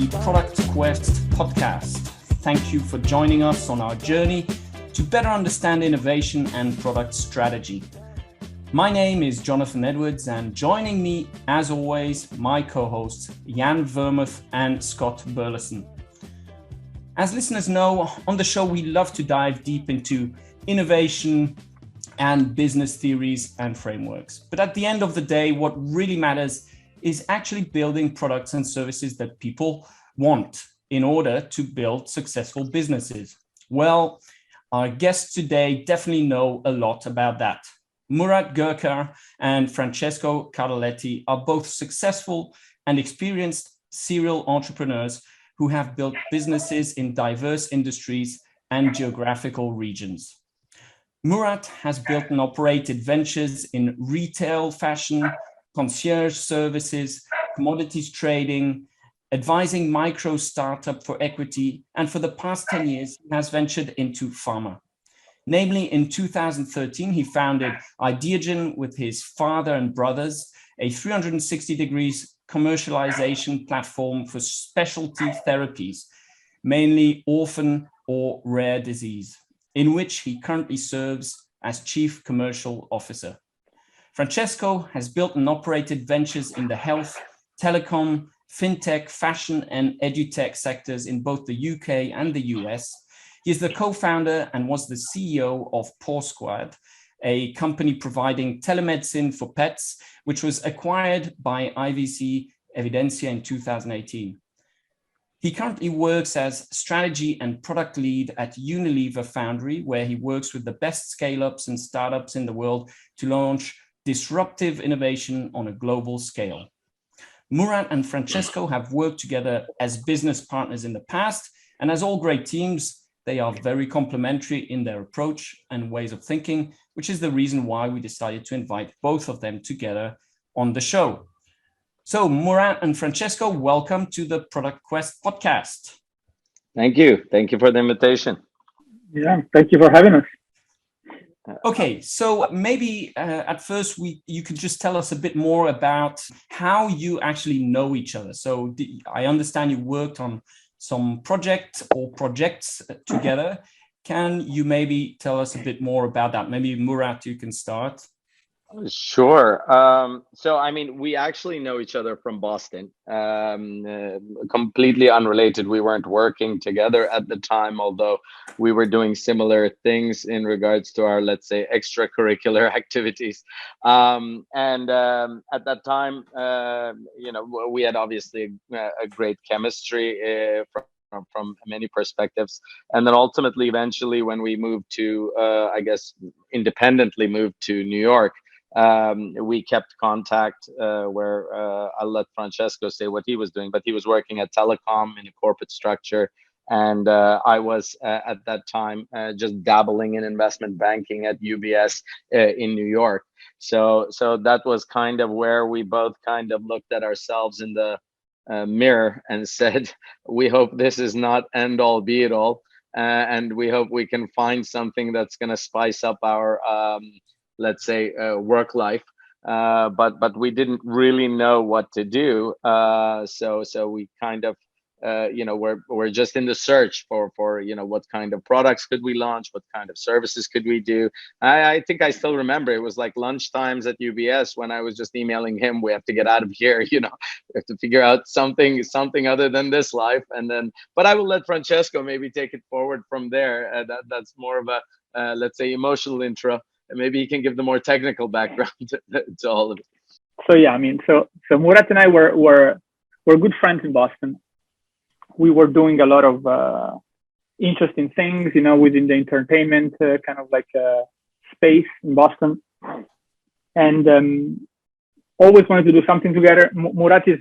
the Product Quest podcast. Thank you for joining us on our journey to better understand innovation and product strategy. My name is Jonathan Edwards, and joining me, as always, my co-hosts Jan Vermuth and Scott Burleson. As listeners know, on the show we love to dive deep into innovation and business theories and frameworks. But at the end of the day, what really matters is actually building products and services that people want in order to build successful businesses. Well, our guests today definitely know a lot about that. Murat Goker and Francesco Cardoletti are both successful and experienced serial entrepreneurs who have built businesses in diverse industries and geographical regions. Murat has built and operated ventures in retail, fashion, concierge services, commodities trading, advising micro startup for equity, and for the past 10 years has ventured into pharma. Namely, in 2013, he founded Ideagen with his father and brothers, a 360 degrees commercialization platform for specialty therapies, mainly orphan or rare disease, in which he currently serves as Chief Commercial Officer. Francesco has built and operated ventures in the health, telecom, fintech, fashion, and edutech sectors in both the UK and the US. He is the co-founder and was the CEO of Paw Squad, a company providing telemedicine for pets, which was acquired by IVC Evidensia in 2018. He currently works as strategy and product lead at Unilever Foundry, where he works with the best scale-ups and startups in the world to launch disruptive innovation on a global scale. Murat and Francesco have worked together as business partners in the past, and as all great teams, they are very complementary in their approach and ways of thinking, which is the reason why we decided to invite both of them together on the show. So Murat and Francesco, welcome to the Product Quest podcast. Thank you. Thank you for the invitation. Yeah, thank you for having us. Okay, so maybe at first you could just tell us a bit more about how you actually know each other. So I understand you worked on some projects together. Can you maybe tell us a bit more about that? Maybe Murat, you can start. Sure. We actually know each other from Boston. Completely unrelated. We weren't working together at the time, although we were doing similar things in regards to our, let's say, extracurricular activities. At that time, we had obviously a great chemistry from many perspectives. And then ultimately, eventually, when we moved to, independently moved to New York, we kept contact where I'll let Francesco say what he was doing, but he was working at telecom in a corporate structure. And I was at that time just dabbling in investment banking at UBS in New York. So that was kind of where we both kind of looked at ourselves in the mirror and said, we hope this is not end all be it all. And we hope we can find something that's going to spice up our let's say work life, but we didn't really know what to do. So we kind of, we're just in the search for what kind of products could we launch, what kind of services could we do. I think I still remember it was like lunchtimes at UBS when I was just emailing him, we have to get out of here, we have to figure out something other than this life. And then, but I will let Francesco maybe take it forward from there. That's more of a, let's say, emotional intro. Maybe he can give the more technical background to all of it. So yeah, so Murat and I were good friends in Boston. We were doing a lot of interesting things, within the entertainment kind of like space in Boston, and always wanted to do something together. Murat is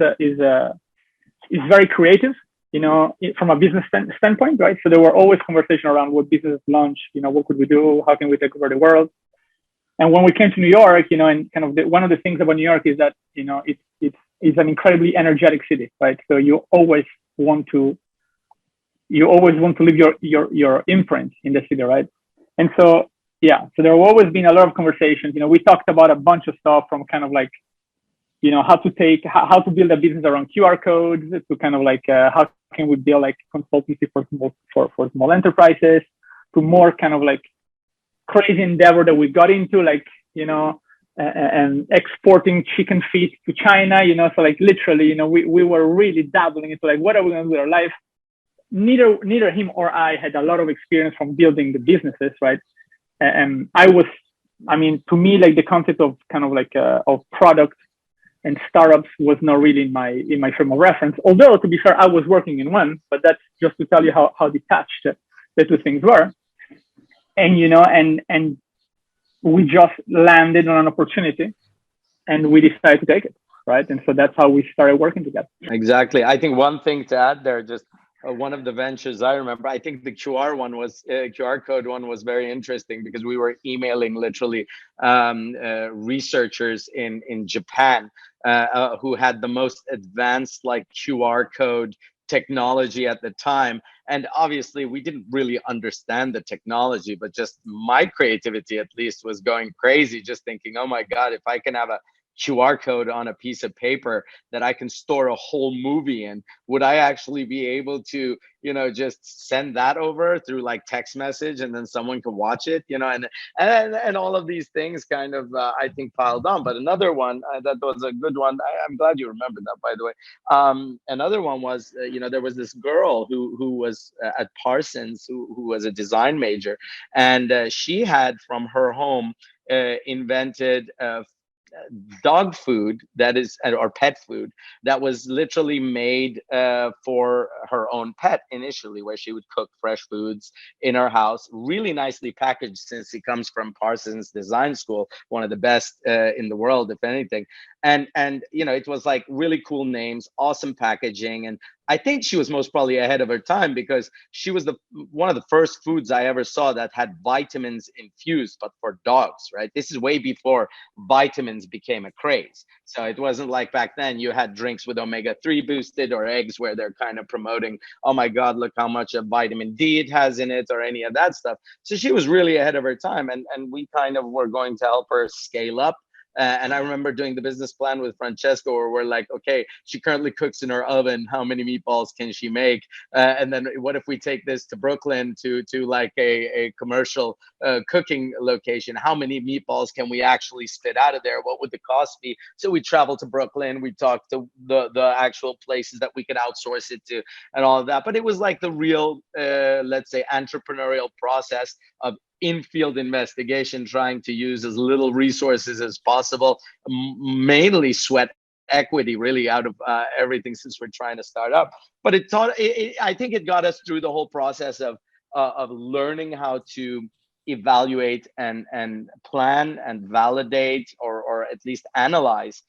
very creative, from a business standpoint, right? So there were always conversations around what business launch, what could we do, how can we take over the world. And when we came to New York, and kind of one of the things about New York is that, it's an incredibly energetic city, right? So you always want to leave your imprint in the city, right? And so, yeah, so there have always been a lot of conversations. We talked about a bunch of stuff from kind of like how to build a business around QR codes, to kind of like how can we build like consultancy for small enterprises, to more kind of like crazy endeavor that we got into, like, and exporting chicken feet to China, so like literally, we were really dabbling into like, what are we going to do with our life? Neither him or I had a lot of experience from building the businesses, right? And to me, like the concept of kind of like of product and startups was not really in my frame of reference. Although, to be fair, I was working in one, but that's just to tell you how detached the two things were. And and we just landed on an opportunity, and we decided to take it, right? And so that's how we started working together. Exactly. I think one thing to add there, just one of the ventures I remember, I think the QR code one was very interesting, because we were emailing literally researchers in Japan who had the most advanced like QR code technology at the time. And obviously we didn't really understand the technology, but just my creativity at least was going crazy, just thinking, oh my God, if I can have a QR code on a piece of paper that I can store a whole movie in, would I actually be able to, just send that over through like text message, and then someone could watch it, and all of these things kind of, I think, piled on. But another one that was a good one, I'm glad you remembered that, by the way. Another one was, there was this girl who was at Parsons, who was a design major, and she had from her home invented dog food or pet food that was literally made for her own pet initially, where she would cook fresh foods in her house, really nicely packaged, since it comes from Parsons Design School, one of the best in the world, if anything. And it was like really cool names, awesome packaging. And I think she was most probably ahead of her time, because she was one of the first foods I ever saw that had vitamins infused, but for dogs, right? This is way before vitamins became a craze. So it wasn't like back then you had drinks with omega-3 boosted, or eggs where they're kind of promoting, oh my God, look how much of vitamin D it has in it, or any of that stuff. So she was really ahead of her time, and we kind of were going to help her scale up. And I remember doing the business plan with Francesco, where we're like, okay, she currently cooks in her oven. How many meatballs can she make? And then what if we take this to Brooklyn to like a commercial cooking location? How many meatballs can we actually spit out of there? What would the cost be? So we traveled to Brooklyn. We talked to the actual places that we could outsource it to, and all of that. But it was like the real, let's say, entrepreneurial process of in-field investigation, trying to use as little resources as possible, mainly sweat equity really out of everything, since we're trying to start up. But I think it got us through the whole process of learning how to evaluate and plan and validate, or at least analyze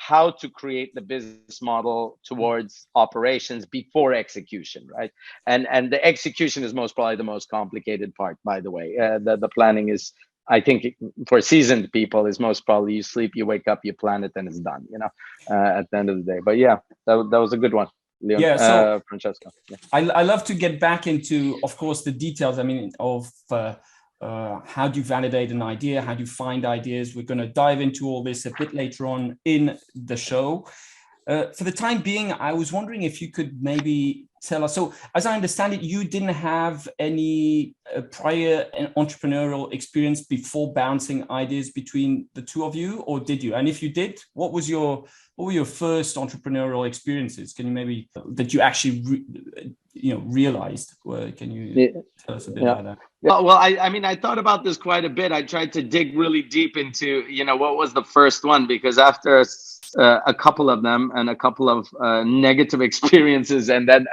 how to create the business model towards operations before execution, right? And the execution is most probably the most complicated part, by the way. The planning is, I think, for seasoned people, is most probably you sleep, you wake up, you plan it, and it's done, at the end of the day. But yeah, that was a good one, Leon. Yeah, so Francesco. Yeah. I love to get back into, of course, the details. I mean, of how do you validate an idea? How do you find ideas? We're going to dive into all this a bit later on in the show. For the time being, I was wondering if you could maybe tell us. So as I understand it, you didn't have any prior entrepreneurial experience before bouncing ideas between the two of you, or did you? And if you did, what were your first entrepreneurial experiences? Can you maybe, that you actually realized? Can you tell us a bit about that? Well, I thought about this quite a bit. I tried to dig really deep into, what was the first one, because after a couple of them and a couple of negative experiences, and then,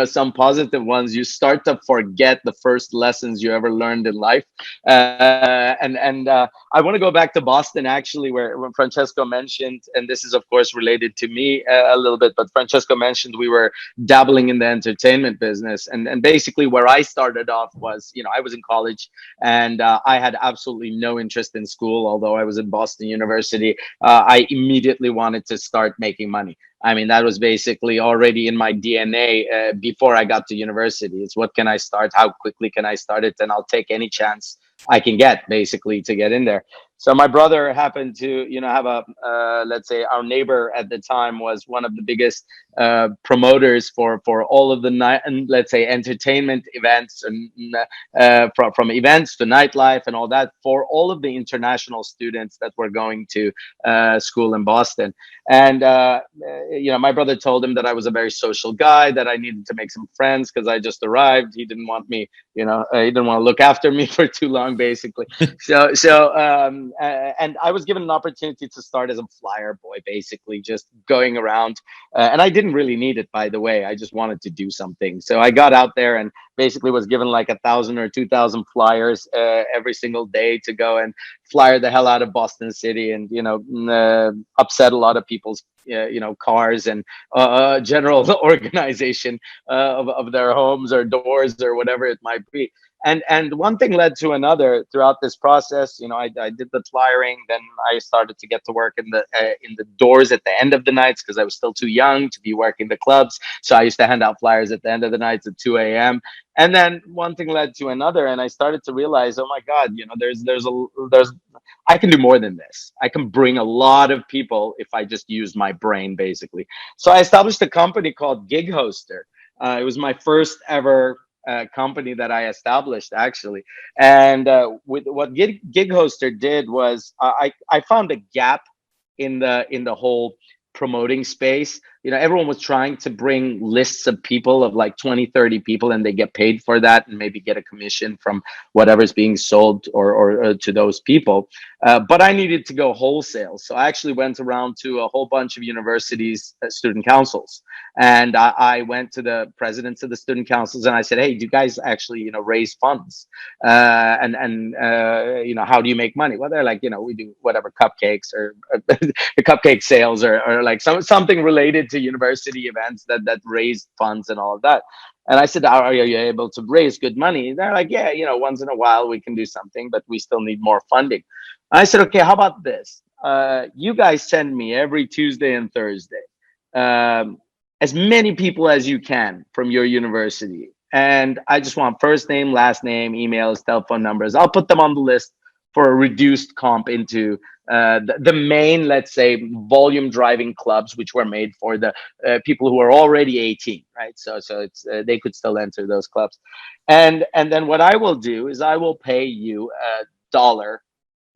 some positive ones, you start to forget the first lessons you ever learned in life. And I want to go back to Boston, actually, where Francesco mentioned, and this is, of course, related to me a little bit, but Francesco mentioned we were dabbling in the entertainment business. And basically where I started off was, I was in college, and I had absolutely no interest in school, although I was in Boston University. I immediately wanted to start making money. I mean, that was basically already in my DNA before I got to university. It's what can I start? How quickly can I start it? And I'll take any chance I can get, basically, to get in there. So my brother happened to, have a, let's say, our neighbor at the time was one of the biggest promoters for all of the night, and let's say entertainment events, and from events to nightlife and all that, for all of the international students that were going to school in Boston. And my brother told him that I was a very social guy, that I needed to make some friends because I just arrived. He didn't want me, he didn't want to look after me for too long, basically. And I was given an opportunity to start as a flyer boy, basically just going around. And I didn't really need it, by the way. I just wanted to do something. So I got out there and basically was given like 1,000 or 2,000 flyers every single day to go and flyer the hell out of Boston City, and upset a lot of people's cars and general organization of their homes or doors or whatever it might be. And one thing led to another throughout this process. I did the flyering, then I started to get to work in the doors at the end of the nights because I was still too young to be working the clubs. So I used to hand out flyers at the end of the nights at 2 a.m. And then one thing led to another, and I started to realize, oh my God, there's I can do more than this. I can bring a lot of people if I just use my brain, basically. So I established a company called Gig Hoster. It was my first ever company that I established, actually. And with what Gig Hoster did was, I found a gap in the whole promoting space. Everyone was trying to bring lists of people of like 20, 30 people, and they get paid for that and maybe get a commission from whatever's being sold or to those people. But I needed to go wholesale. So I actually went around to a whole bunch of universities, student councils. And I went to the presidents of the student councils and I said, hey, do you guys actually, raise funds? And how do you make money? Well, they're like, we do whatever, cupcakes or cupcake sales or like something related to university events that raise funds and all of that. And I said, are you able to raise good money? They're like, yeah, once in a while we can do something, but we still need more funding. I said, okay, how about this? You guys send me every Tuesday and Thursday as many people as you can from your university. And I just want first name, last name, emails, telephone numbers. I'll put them on the list for a reduced comp into the main, let's say, volume driving clubs, which were made for the people who are already 18, right? So it's they could still enter those clubs. And then what I will do is I will pay you $1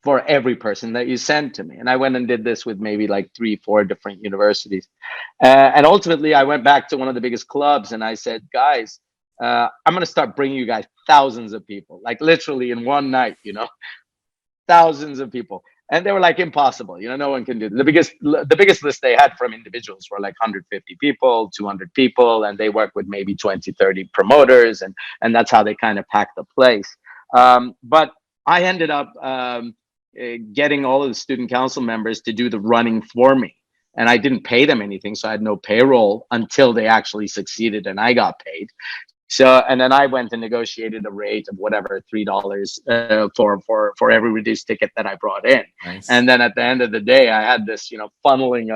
for every person that you send to me. And I went and did this with maybe like 3-4 different universities. And ultimately, I went back to one of the biggest clubs and I said, guys, I'm going to start bringing you guys thousands of people, like literally in one night, thousands of people. And they were like, impossible, no one can do it. The biggest list they had from individuals were like 150 people, 200 people, and they worked with maybe 20, 30 promoters, and that's how they kind of packed the place. But I ended up getting all of the student council members to do the running for me. And I didn't pay them anything, so I had no payroll until they actually succeeded and I got paid. So, and then I went and negotiated a rate of whatever, $3 for every reduced ticket that I brought in. Nice. And then at the end of the day, I had this, funneling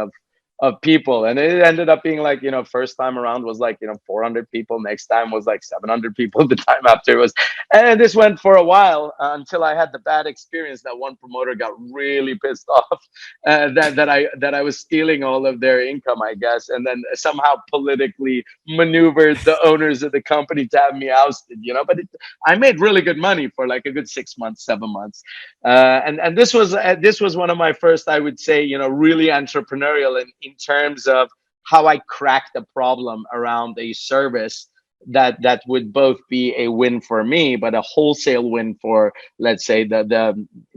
of people, and it ended up being like, first time around was like, 400 people. Next time was like 700 people. The time after was, and this went for a while until I had the bad experience that one promoter got really pissed off that I was stealing all of their income, I guess, and then somehow politically maneuvered the owners of the company to have me ousted. But I made really good money for like a good 6 months, 7 months, and this was one of my first, I would say, really entrepreneurial in terms of how I cracked a problem around a service that would both be a win for me, but a wholesale win for, let's say,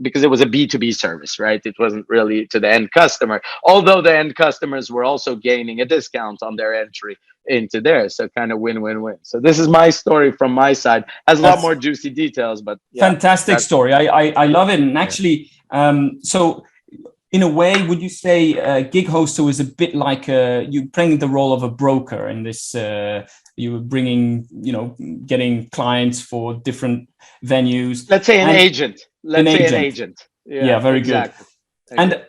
because it was a B2B service, right? It wasn't really to the end customer, although the end customers were also gaining a discount on their entry into there. So kind of win-win-win. So this is my story from my side. Has a lot more juicy details, but yeah, fantastic story. I love it. And actually, so in a way, would you say Gig Hoster was a bit like you playing the role of a broker in this? You were bringing, getting clients for different venues. Let's say an agent. Let's say an agent. Yeah, very exactly. Good.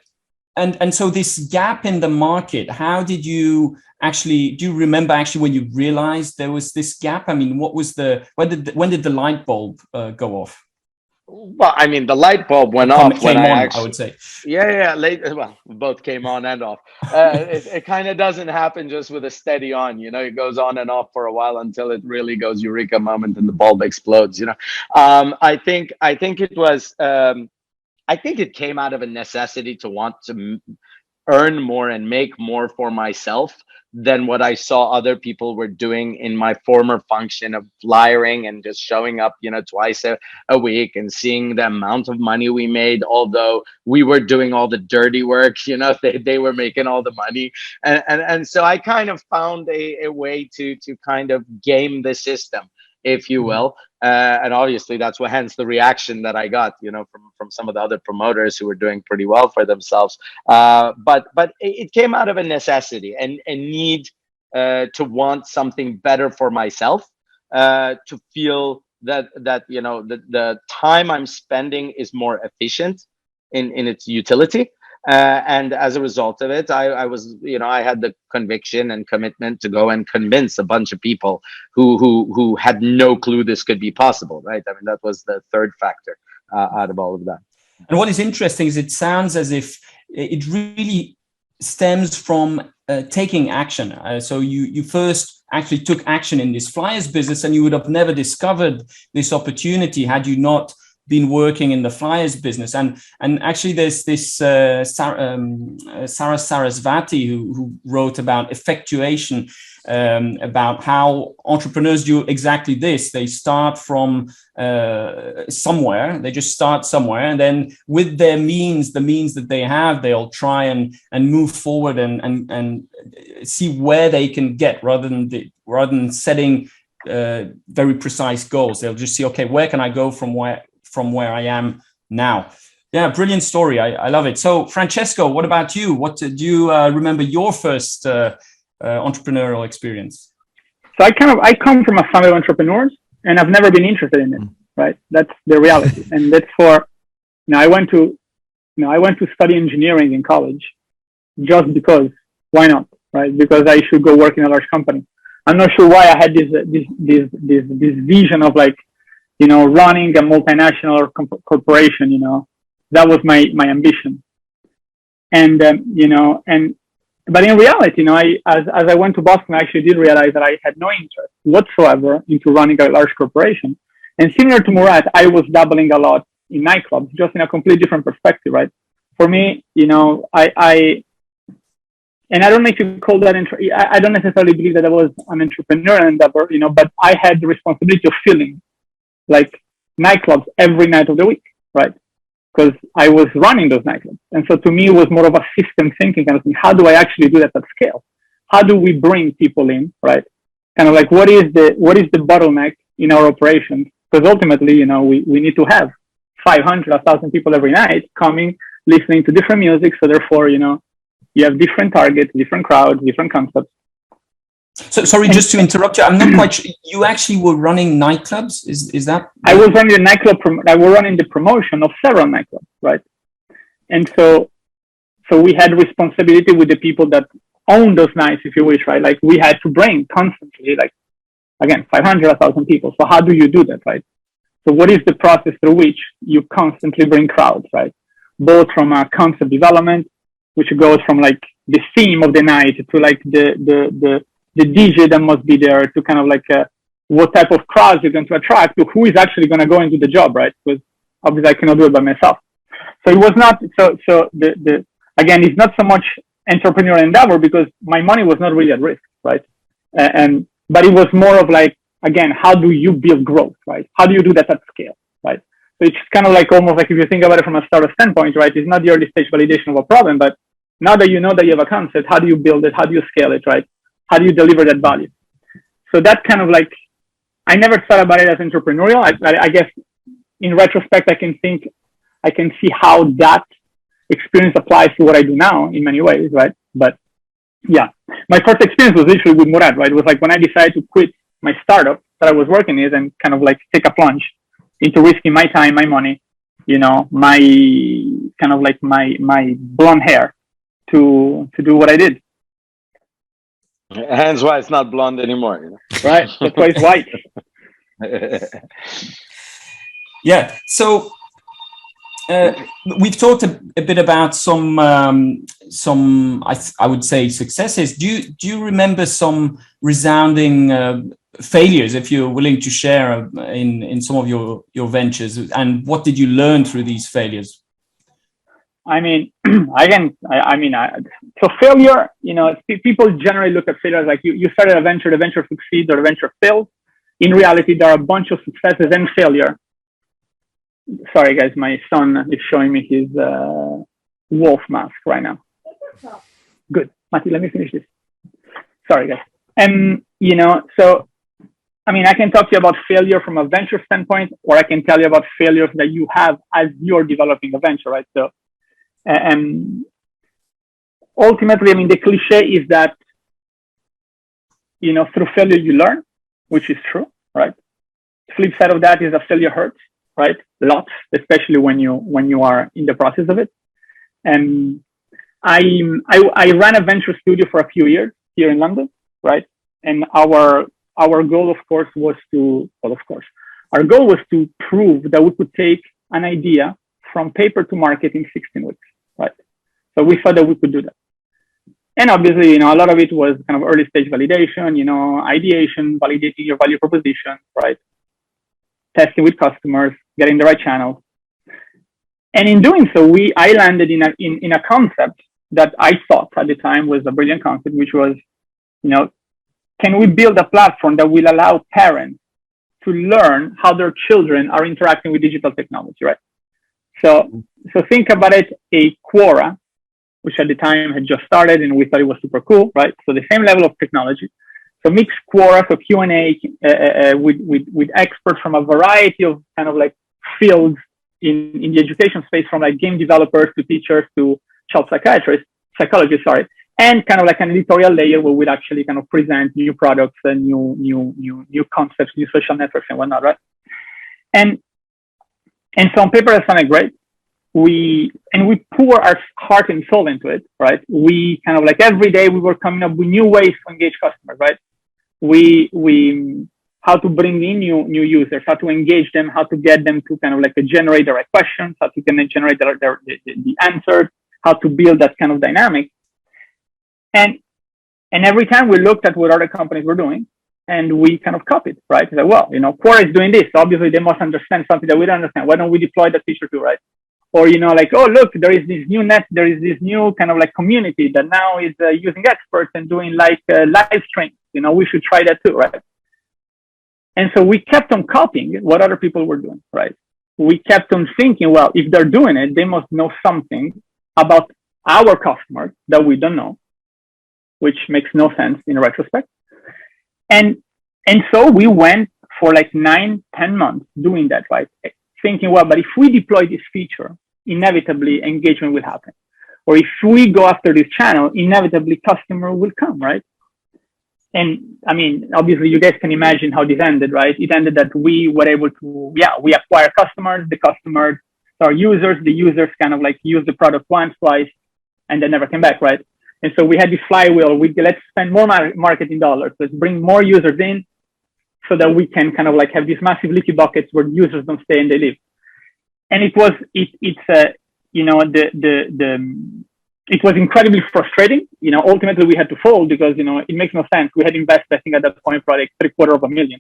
And so this gap in the market, how did you actually? Do you remember actually when you realized there was this gap? I mean, what was when did the light bulb go off? Well, I mean, the light bulb went off when I would say. Yeah, late. Well, both came on and off. It kind of doesn't happen just with a steady on. It goes on and off for a while until it really goes eureka moment and the bulb explodes. I think it was. I think it came out of a necessity to want to earn more and make more for myself than what I saw other people were doing in my former function of flyering and just showing up, twice a week and seeing the amount of money we made, although we were doing all the dirty work, they were making all the money. And so I kind of found a way to kind of game the system, if you will. And obviously that's hence the reaction that I got, from some of the other promoters who were doing pretty well for themselves. But it came out of a necessity and a need to want something better for myself, to feel that the time I'm spending is more efficient in its utility. And as a result of it, I was, I had the conviction and commitment to go and convince a bunch of people who had no clue this could be possible, right? I mean, that was the third factor out of all of that. And what is interesting is it sounds as if it really stems from taking action. So you first actually took action in this flyers business, and you would have never discovered this opportunity had you not been working in the flyers business. And actually there's this Sarah Sarasvati who wrote about effectuation, about how entrepreneurs do exactly this. They start from somewhere. They just start somewhere, and then with their means, the means that they have, they'll try and move forward and see where they can get, rather than setting very precise goals. They'll just see, okay, where can I go from where I am now? Yeah, brilliant story. I love it. So Francesco, what about you? What do you remember your first entrepreneurial experience? So I come from a family of entrepreneurs, and I've never been interested in it. Right, that's the reality, and that's for. I went to study engineering in college, just because. Why not? Right, because I should go work in a large company. I'm not sure why I had this vision of running a multinational corporation. That was my ambition, and but in reality, as I went to Boston, I actually did realize that I had no interest whatsoever into running a large corporation. And similar to Murat, I was dabbling a lot in nightclubs, just in a completely different perspective, right? For me, and I don't know if you call that, I don't necessarily believe that I was an entrepreneurial endeavor, but I had the responsibility of filling nightclubs every night of the week, right? Because I was running those nightclubs. And so to me, it was more of a system thinking kind of thing. How do I actually do that at scale? How do we bring people in, right? Kind of what is the bottleneck in our operations? Because ultimately, we need to have 500, 1,000 people every night coming, listening to different music. So therefore, you have different targets, different crowds, different concepts. So sorry, just to interrupt you. I'm not quite sure. You actually were running nightclubs. Is that? I was running the nightclub. I was running the promotion of several nightclubs, right? And so we had responsibility with the people that own those nights, if you wish, right? We had to bring constantly, again, 500, 1,000 people. So how do you do that, right? So what is the process through which you constantly bring crowds, right? Both from a concept development, which goes from the theme of the night to the DJ that must be there, to kind of what type of crowds you're going to attract, to who is actually going to go and do the job, right? Because obviously I cannot do it by myself. So it was not, again, it's not so much entrepreneurial endeavor, because my money was not really at risk, right? But it was more of again, how do you build growth, right? How do you do that at scale, right? So it's kind of almost if you think about it from a startup standpoint, right? It's not the early stage validation of a problem, but now that you know that you have a concept, how do you build it? How do you scale it, right? How do you deliver that value? So that kind of I never thought about it as entrepreneurial. I guess in retrospect, I can see how that experience applies to what I do now in many ways, right? But yeah, my first experience was literally with Murat, right? It was when I decided to quit my startup that I was working in and kind of take a plunge into risking my time, my money, my kind of my blonde hair to do what I did. Hence why it's not blonde anymore. Right? That's why it's white. Yeah. So we've talked a bit about some I would say successes. Do you remember some resounding failures, if you're willing to share in some of your ventures, and what did you learn through these failures? I mean, so failure, people generally look at failures like you started a venture, the venture succeeds or the venture fails. In reality, there are a bunch of successes and failure. Sorry, guys, my son is showing me his wolf mask right now. Good. Mati, let me finish this. Sorry, guys. So, I mean, I can talk to you about failure from a venture standpoint, or I can tell you about failures that you have as you're developing a venture, right? So, ultimately, I mean, the cliche is that, through failure you learn, which is true, right? Flip side of that is that failure hurts, right? Lots, especially when you are in the process of it. And I ran a venture studio for a few years here in London, right? And our goal, of course, was to prove that we could take an idea from paper to market in 16 weeks, right? So we thought that we could do that. And obviously, a lot of it was kind of early stage validation, ideation, validating your value proposition, right? Testing with customers, getting the right channels. And in doing so, I landed in a concept that I thought at the time was a brilliant concept, which was, can we build a platform that will allow parents to learn how their children are interacting with digital technology, right? So think about it, a Quora, which at the time had just started and we thought it was super cool, right? So the same level of technology. So mix Quora, so Q&A with experts from a variety of kind of like fields in the education space, from like game developers to teachers to child psychologists, and kind of like an editorial layer where we'd actually kind of present new products and new concepts, new social networks and whatnot, right? And so on paper, that sounded great. We pour our heart and soul into it, right? We kind of like every day we were coming up with new ways to engage customers, right? We how to bring in new users, how to engage them, how to get them to kind of like generate the right questions, how to generate the answers, how to build that kind of dynamic. And every time we looked at what other companies were doing, and we kind of copied, right? It's like, well, Quora is doing this. So obviously, they must understand something that we don't understand. Why don't we deploy that feature too, right? Or, like, oh, look, there is this new kind of like community that now is using experts and doing like live streams. We should try that too, right? And so we kept on copying what other people were doing, right? We kept on thinking, well, if they're doing it, they must know something about our customers that we don't know, which makes no sense in retrospect. And so we went for like 9-10 months doing that, right? Thinking, well, but if we deploy this feature, inevitably engagement will happen. Or if we go after this channel, inevitably customer will come, right? And I mean, obviously you guys can imagine how this ended, right? It ended that we were able to, we acquire customers, the customers are users, the users kind of like use the product once, twice, and they never came back, right? And so we had this flywheel. Let's spend more marketing dollars. Let's bring more users in so that we can kind of like have these massive leaky buckets where users don't stay and they leave. And it was incredibly frustrating. Ultimately we had to fold because, it makes no sense. We had invested, I think at that point, probably like $750,000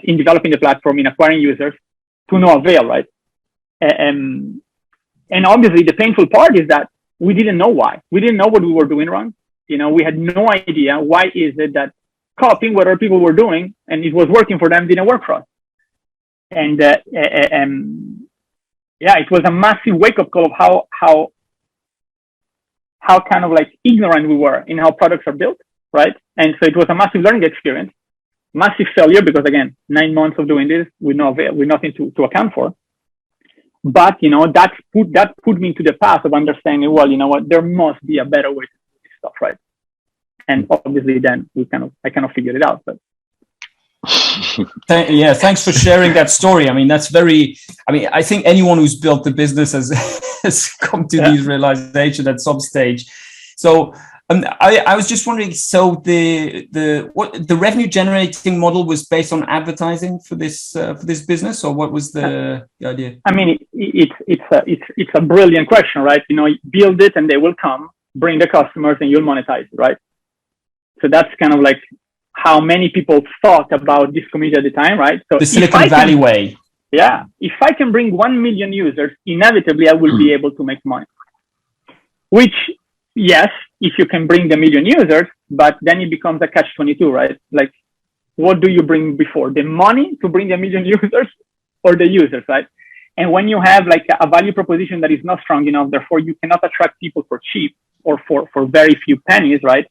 in developing the platform, in acquiring users to no avail, right? And obviously the painful part is that we didn't know why. We didn't know what we were doing wrong. We had no idea why is it that copying what other people were doing and it was working for them didn't work for us. And it was a massive wake-up call of how kind of like ignorant we were in how products are built, right? And so it was a massive learning experience, massive failure because again, 9 months of doing this with no avail, with nothing to account for. But that put me into the path of understanding, well, there must be a better way to do this stuff, right? And obviously then I kind of figured it out. But yeah, thanks for sharing that story. I mean, I think anyone who's built the business has come to these realizations at some stage. So I was just wondering. So the revenue generating model was based on advertising for this business, or what was the idea? I mean, it's a brilliant question, right? Build it and they will come. Bring the customers and you'll monetize it, right? So that's kind of like how many people thought about this community at the time, right? So the Silicon Valley way. Yeah, if I can bring 1 million users, inevitably I will be able to make money. Which, yes, if you can bring the million users, but then it becomes a catch-22, right? Like, what do you bring before? The money to bring a million users or the users, right? And when you have like a value proposition that is not strong enough, therefore you cannot attract people for cheap or for very few pennies, right?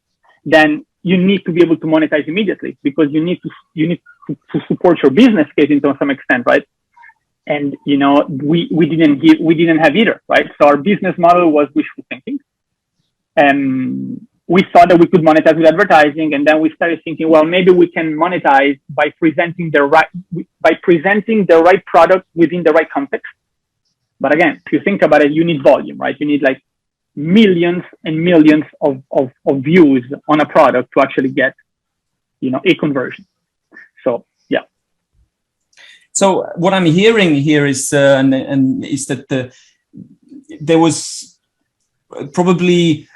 Then you need to be able to monetize immediately, because you need to support your business case to some extent, right? And we didn't have either, right? So our business model was wishful thinking. We thought that we could monetize with advertising, and then we started thinking, well, maybe we can monetize by presenting the right product within the right context. But again, if you think about it, you need volume, right? You need like millions and millions of views on a product to actually get, a conversion. So yeah. So what I'm hearing here is, is that there was probably.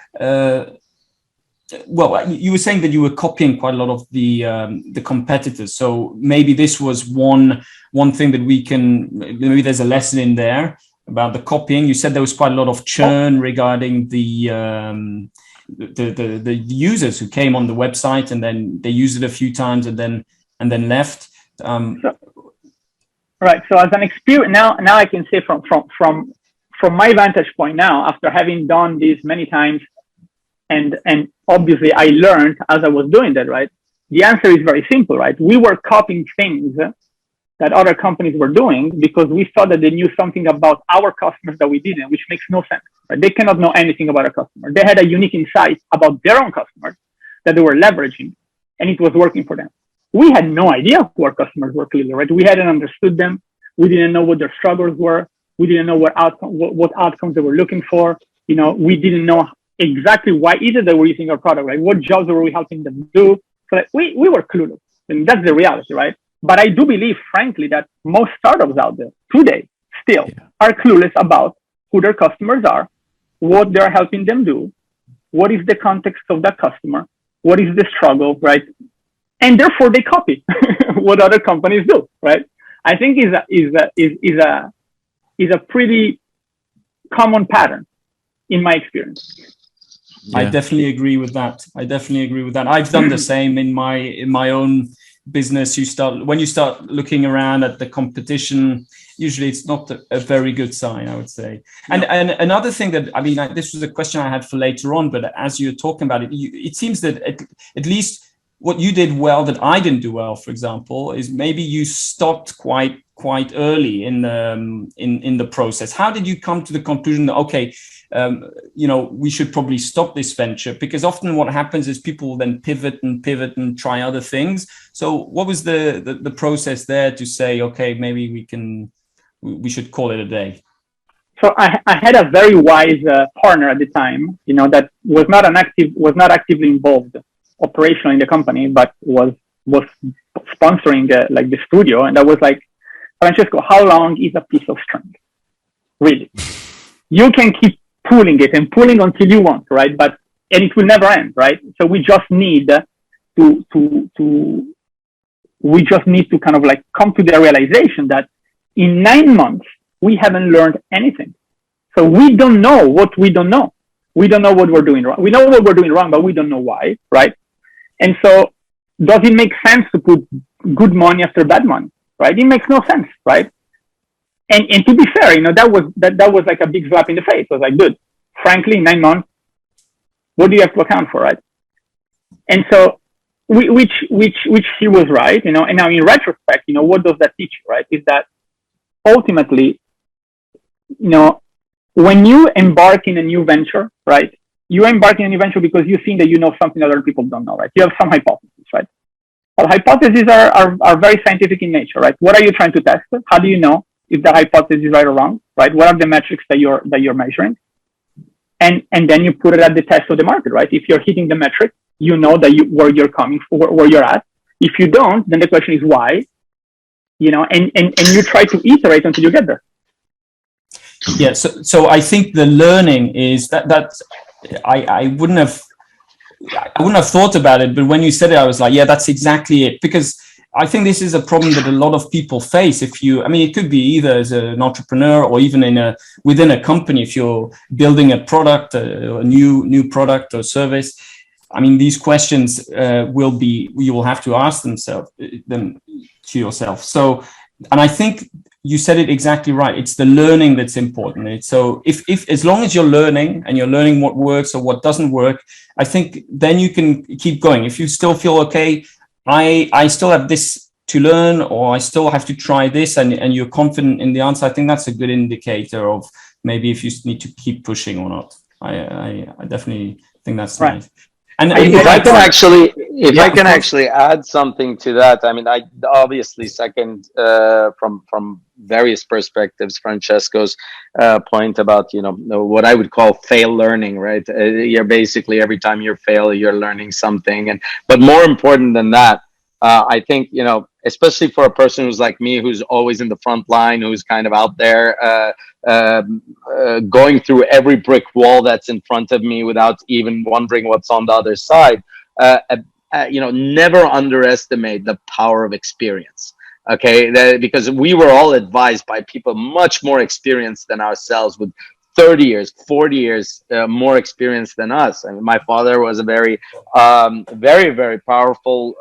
Well, you were saying that you were copying quite a lot of the competitors. So maybe this was one thing that maybe there's a lesson in there about the copying. You said there was quite a lot of churn regarding the users who came on the website and then they used it a few times and then left. Right. So as an experience, now I can say from my vantage point now, after having done this many times, and obviously I learned as I was doing that, right? The answer is very simple, right? We were copying things that other companies were doing because we thought that they knew something about our customers that we didn't, which makes no sense, right? They cannot know anything about a customer. They had a unique insight about their own customers that they were leveraging, and it was working for them. We had no idea who our customers were clearly, right? We hadn't understood them. We didn't know what their struggles were. We didn't know what outcomes they were looking for. We didn't know exactly why either they were using our product, right? What jobs were we helping them do? So we were clueless, and that's the reality, right? But I do believe, frankly, that most startups out there today still are clueless about who their customers are, what they're helping them do, what is the context of that customer, what is the struggle, right? And therefore they copy what other companies do, right? I think is a pretty common pattern in my experience. I definitely agree with that. I've done the same in my own business. When you start looking around at the competition, usually it's not a very good sign, I would say. And another thing that, this was a question I had for later on, but as you're talking about it, it seems that at least what you did well that I didn't do well, for example, is maybe you stopped quite early in the process. How did you come to the conclusion that, okay, we should probably stop this venture? Because often what happens is people then pivot and try other things. So what was the process there to say, okay, maybe we should call it a day? So I had a very wise partner at the time, that was not actively involved operationally in the company, but was sponsoring the studio. And I was like, Francesco, how long is a piece of string? Really? You can keep pulling it and pulling until you want, right? And it will never end, right? So we just need to kind of like come to the realization that in 9 months, we haven't learned anything. So we don't know what we don't know. We don't know what we're doing wrong. We know what we're doing wrong, but we don't know why, right? And so does it make sense to put good money after bad money, right? It makes no sense, right? And to be fair, that was like a big slap in the face. I was like, dude, frankly, 9 months, what do you have to account for, right? And so, which he was right, and now in retrospect, what does that teach you, right? Is that ultimately, when you embark in a new venture, right? You embark in a new venture because you think that you know something that other people don't know, right? You have some hypotheses, right? Well, hypotheses are very scientific in nature, right? What are you trying to test? How do you know if the hypothesis is right or wrong, right? What are the metrics that you're measuring? and then you put it at the test of the market, right? If you're hitting the metric, you know that where you're coming from, where you're at. If you don't, then the question is why, and you try to iterate until you get there. Yeah. So I think the learning is that I wouldn't have thought about it, but when you said it, I was like, yeah, that's exactly it. Because I think this is a problem that a lot of people face. It could be either as an entrepreneur or even within a company, if you're building a product, a new product or service. I mean, these questions you will have to ask them to yourself. So, and I think you said it exactly right. It's the learning that's important. So if as long as you're learning and you're learning what works or what doesn't work, I think then you can keep going. If you still feel, okay, I still have this to learn, or I still have to try this, and you're confident in the answer, I think that's a good indicator of maybe if you need to keep pushing or not. I definitely think that's right. Nice. And if I can actually add something to that, I mean, I obviously second from various perspectives Francesco's point about what I would call fail learning, right? You're basically every time you fail, you're learning something, but more important than that, I think especially for a person who's like me, who's always in the front line, who's kind of out there. Going through every brick wall that's in front of me without even wondering what's on the other side. Never underestimate the power of experience. Okay, because we were all advised by people much more experienced than ourselves, with 30 years, 40 years more experience than us. I mean, my father was a very, very, very powerful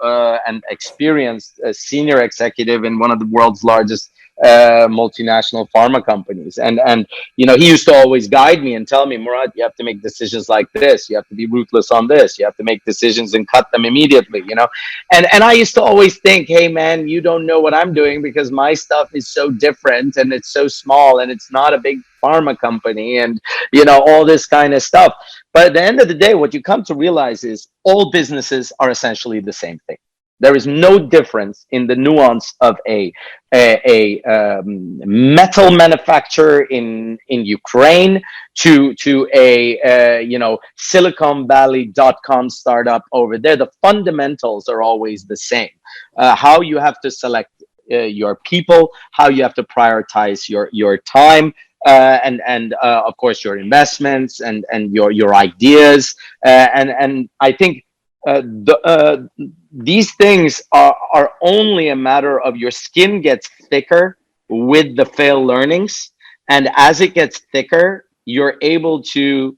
and experienced senior executive in one of the world's largest multinational pharma companies, and he used to always guide me and tell me, Murat, you have to make decisions like this, you have to be ruthless on this, you have to make decisions and cut them immediately, and I used to always think, hey man, you don't know what I'm doing, because my stuff is so different and it's so small and it's not a big pharma company, and all this kind of stuff. But at the end of the day, what you come to realize is all businesses are essentially the same thing. There is no difference in the nuance of a metal manufacturer in Ukraine to a Silicon Valley.com startup over there. The fundamentals are always the same. How you have to select your people, how you have to prioritize your time, and of course your investments and your ideas, and I think these things are only a matter of your skin gets thicker with the fail learnings, and as it gets thicker, you're able to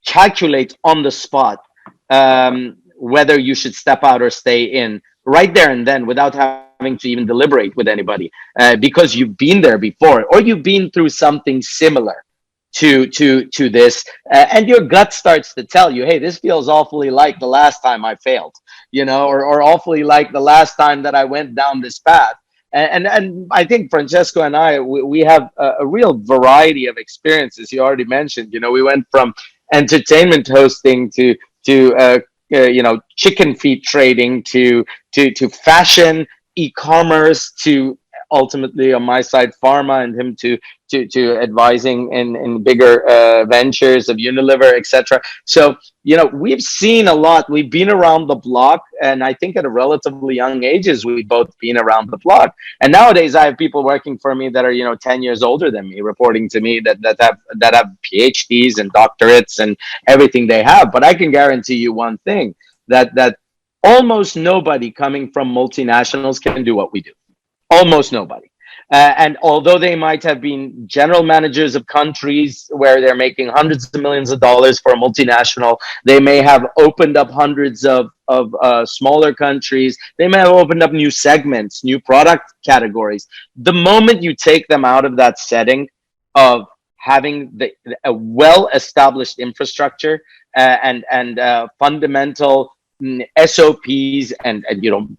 calculate on the spot whether you should step out or stay in right there and then, without having to even deliberate with anybody, because you've been there before, or you've been through something similar to this, and your gut starts to tell you, hey, this feels awfully like the last time I failed, or awfully like the last time that I went down this path. And I think Francesco and I, we have a real variety of experiences. You already mentioned, we went from entertainment hosting to chicken feet trading to fashion, e-commerce, to ultimately on my side pharma, and him to advising in bigger ventures of Unilever, etc. So we've seen a lot. We've been around the block, and I think at a relatively young ages we've both been around the block. And nowadays I have people working for me that are 10 years older than me, reporting to me that have PhDs and doctorates and everything they have. But I can guarantee you one thing, that almost nobody coming from multinationals can do what we do. Almost nobody. And although they might have been general managers of countries where they're making hundreds of millions of dollars for a multinational, they may have opened up hundreds of smaller countries. They may have opened up new segments, new product categories. The moment you take them out of that setting of having a well-established infrastructure and fundamental SOPs and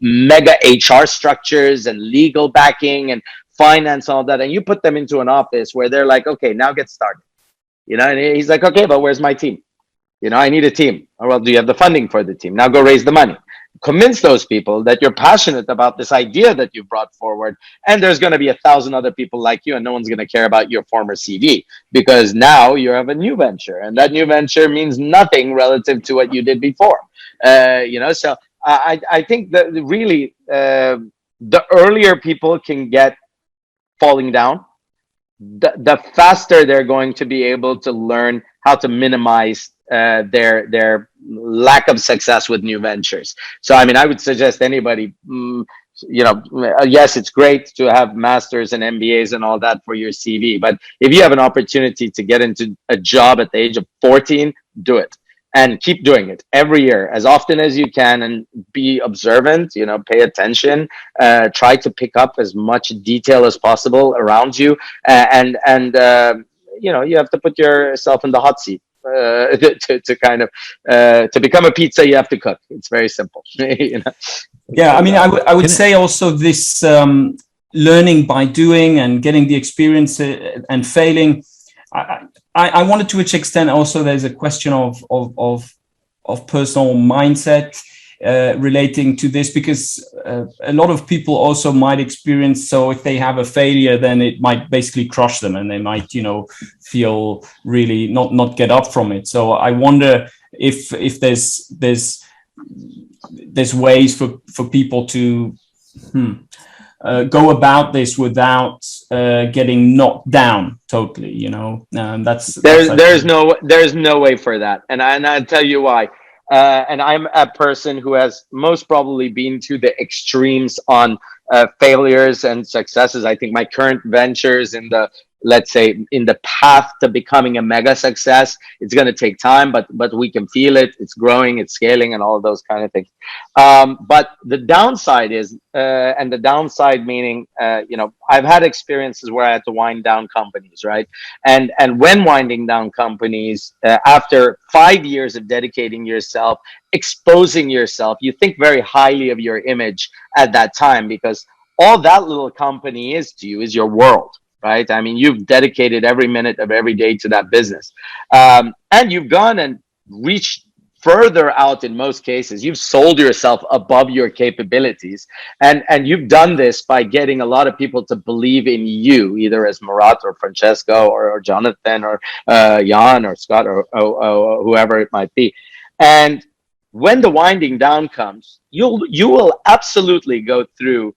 mega HR structures and legal backing and finance, all that, and you put them into an office where they're like, okay, now get started, and he's like, okay, but where's my team? I need a team. Oh, well, do you have the funding for the team? Now go raise the money. convince those people that you're passionate about this idea that you brought forward, and there's going to be 1,000 other people like you, and no one's going to care about your former CV, because now you have a new venture, and that new venture means nothing relative to what you did before. So I think that really the earlier people can get falling down, the faster they're going to be able to learn how to minimize their lack of success with new ventures. So, I mean, I would suggest anybody, yes, it's great to have masters and MBAs and all that for your CV, but if you have an opportunity to get into a job at the age of 14, do it. And keep doing it every year, as often as you can, and be observant, pay attention, try to pick up as much detail as possible around you. You have to put yourself in the hot seat. To become a pizza, you have to cook. It's very simple. Yeah, I mean, I would say also this learning by doing and getting the experience and failing. I wonder to which extent also there's a question of personal mindset relating to this, because a lot of people also might experience, so if they have a failure, then it might basically crush them and they might, feel really not get up from it. So I wonder if there's ways for people to go about this without getting knocked down totally. There's no way for that, and I'll tell you why. And I'm a person who has most probably been to the extremes on failures and successes. I think my current ventures in the, let's say, in the path to becoming a mega success, it's going to take time, but we can feel it. It's growing, it's scaling, and all of those kind of things. But the downside is, and the downside meaning, I've had experiences where I had to wind down companies, right? And when winding down companies, after 5 years of dedicating yourself, exposing yourself, you think very highly of your image at that time, because all that little company is to you is your world. Right? I mean, you've dedicated every minute of every day to that business. And you've gone and reached further out in most cases. You've sold yourself above your capabilities. And you've done this by getting a lot of people to believe in you, either as Murat or Francesco or Jonathan or Jan or Scott or whoever it might be. And when the winding down comes, you will absolutely go through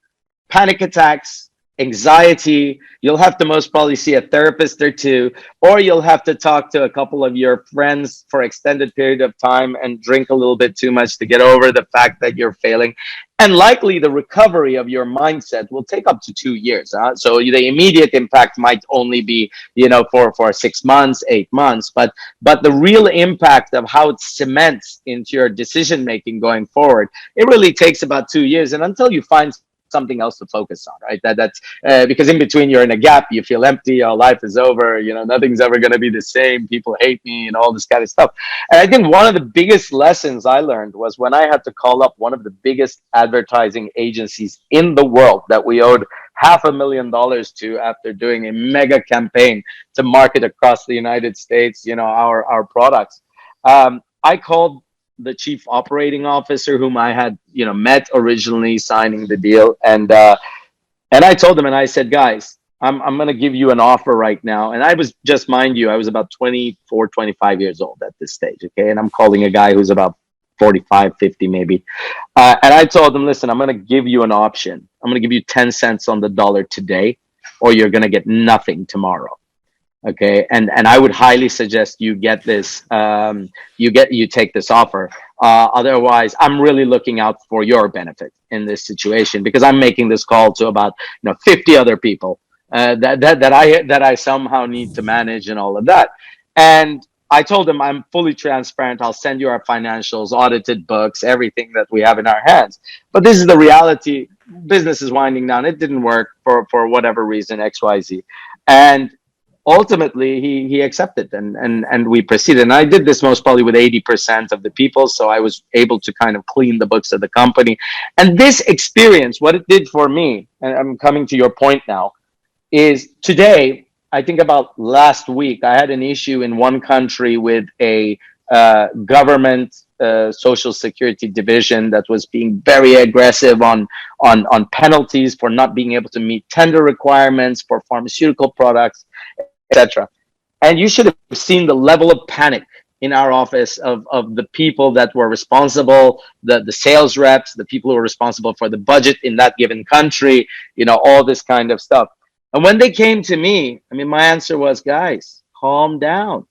panic attacks, anxiety. You'll have to most probably see a therapist or two, or you'll have to talk to a couple of your friends for extended period of time and drink a little bit too much to get over the fact that you're failing. And likely the recovery of your mindset will take up to 2 years. So the immediate impact might only be, for 6 months, 8 months, but the real impact of how it cements into your decision making going forward, it really takes about 2 years. And until you find something else to focus on, right? That's because in between you're in a gap, you feel empty, your life is over, nothing's ever going to be the same, people hate me and all this kind of stuff. And I think one of the biggest lessons I learned was when I had to call up one of the biggest advertising agencies in the world that we owed $500,000 to after doing a mega campaign to market across the United States, our products. I called the chief operating officer whom I had, met originally signing the deal. And I told him, and I said, guys, I'm going to give you an offer right now. And I was just, mind you, I was about 24, 25 years old at this stage. Okay. And I'm calling a guy who's about 45, 50 maybe. And I told him, listen, I'm going to give you an option. I'm going to give you 10 cents on the dollar today, or you're going to get nothing tomorrow. Okay, and I would highly suggest you get this. You take this offer. Otherwise, I'm really looking out for your benefit in this situation, because I'm making this call to about 50 other people that I somehow need to manage and all of that. And I told him I'm fully transparent. I'll send you our financials, audited books, everything that we have in our hands. But this is the reality. Business is winding down. It didn't work for whatever reason, XYZ, and ultimately he accepted and we proceeded. And I did this most probably with 80% of the people, so I was able to kind of clean the books of the company. And this experience, what it did for me, and I'm coming to your point now, is today, I think about last week, I had an issue in one country with a government social security division that was being very aggressive on penalties for not being able to meet tender requirements for pharmaceutical products, etc. And you should have seen the level of panic in our office of the people that were responsible, the sales reps, the people who were responsible for the budget in that given country, all this kind of stuff. And when they came to me, I mean, my answer was, guys, calm down.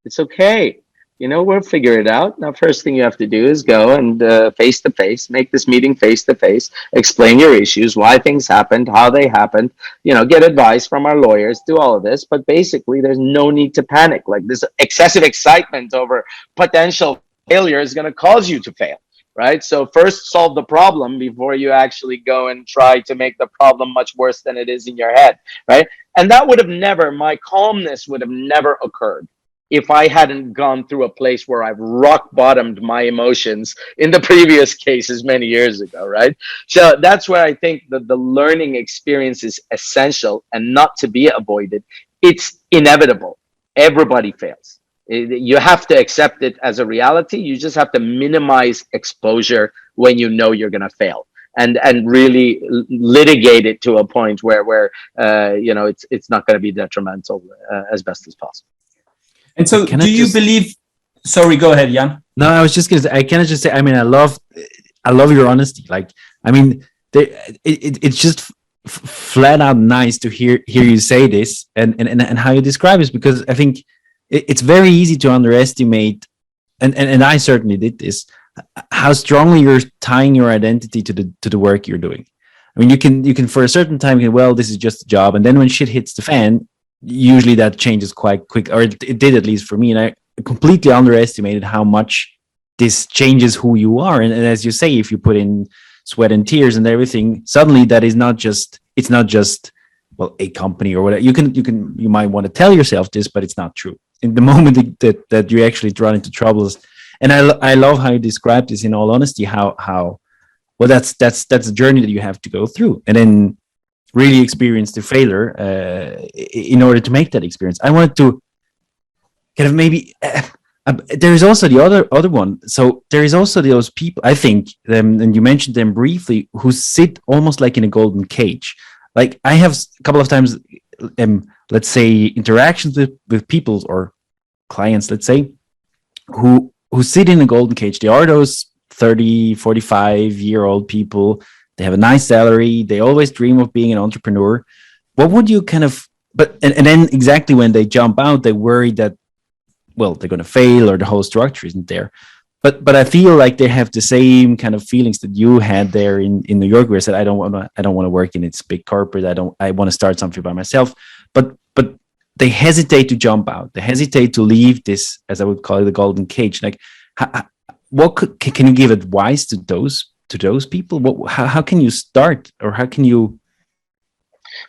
It's okay. We'll figure it out. Now, first thing you have to do is go and face to face, make this meeting face to face, explain your issues, why things happened, how they happened, get advice from our lawyers, do all of this. But basically, there's no need to panic. Like, this excessive excitement over potential failure is going to cause you to fail, right? So first solve the problem before you actually go and try to make the problem much worse than it is in your head, right? And that my calmness would have never occurred if I hadn't gone through a place where I've rock bottomed my emotions in the previous cases many years ago, right? So that's where I think that the learning experience is essential and not to be avoided. It's inevitable. Everybody fails. You have to accept it as a reality. You just have to minimize exposure when you're going to fail. And really litigate it to a point where it's not going to be detrimental as best as possible. And so, do you believe? Sorry, go ahead, Jan. No, I was just gonna say. I cannot just say. I mean, I love your honesty. Like, I mean, it's just flat out nice to hear you say this and how you describe this, because I think it's very easy to underestimate, and I certainly did this, how strongly you're tying your identity to the work you're doing. I mean, you can for a certain time, well, this is just a job, and then when shit hits the fan, usually that changes quite quick, or it did, at least for me. And I completely underestimated how much this changes who you are. And as you say, if you put in sweat and tears and everything, suddenly that is it's not just, well, a company or whatever. You might want to tell yourself this, but it's not true. In the moment that you actually run into troubles. And I love how you described this, in all honesty, how well, that's a journey that you have to go through. And then really experience the failure in order to make that experience. I wanted to kind of maybe there is also the other one. So there is also those people, I think, and you mentioned them briefly, who sit almost like in a golden cage. Like, I have a couple of times, let's say, interactions with people or clients, let's say, who sit in a golden cage. They are those 30, 45-year-old people. They have a nice salary. They always dream of being an entrepreneur. What would you kind of, and then exactly when they jump out, they worry that, well, they're going to fail or the whole structure isn't there. But I feel like they have the same kind of feelings that you had there in New York, where I said, I don't want to work in its big corporate. I want to start something by myself. But they hesitate to jump out. They hesitate to leave this, as I would call it, the golden cage. Like, can you give advice to those people? How can you start, or how can you?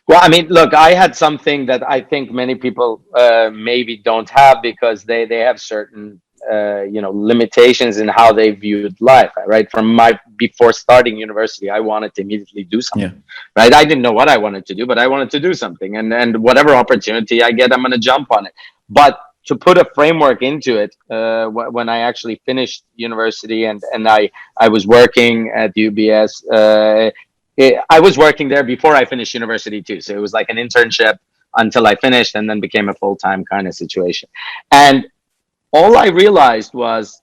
Well, I mean, look, I had something that I think many people maybe don't have, because they have certain limitations in how they viewed life, right? Before starting university, I wanted to immediately do something, right? I didn't know what I wanted to do, but I wanted to do something, and whatever opportunity I get, I'm going to jump on it. But to put a framework into it, when I actually finished university and I was working at UBS, I was working there before I finished university too. So it was like an internship until I finished, and then became a full-time kind of situation. And all I realized was,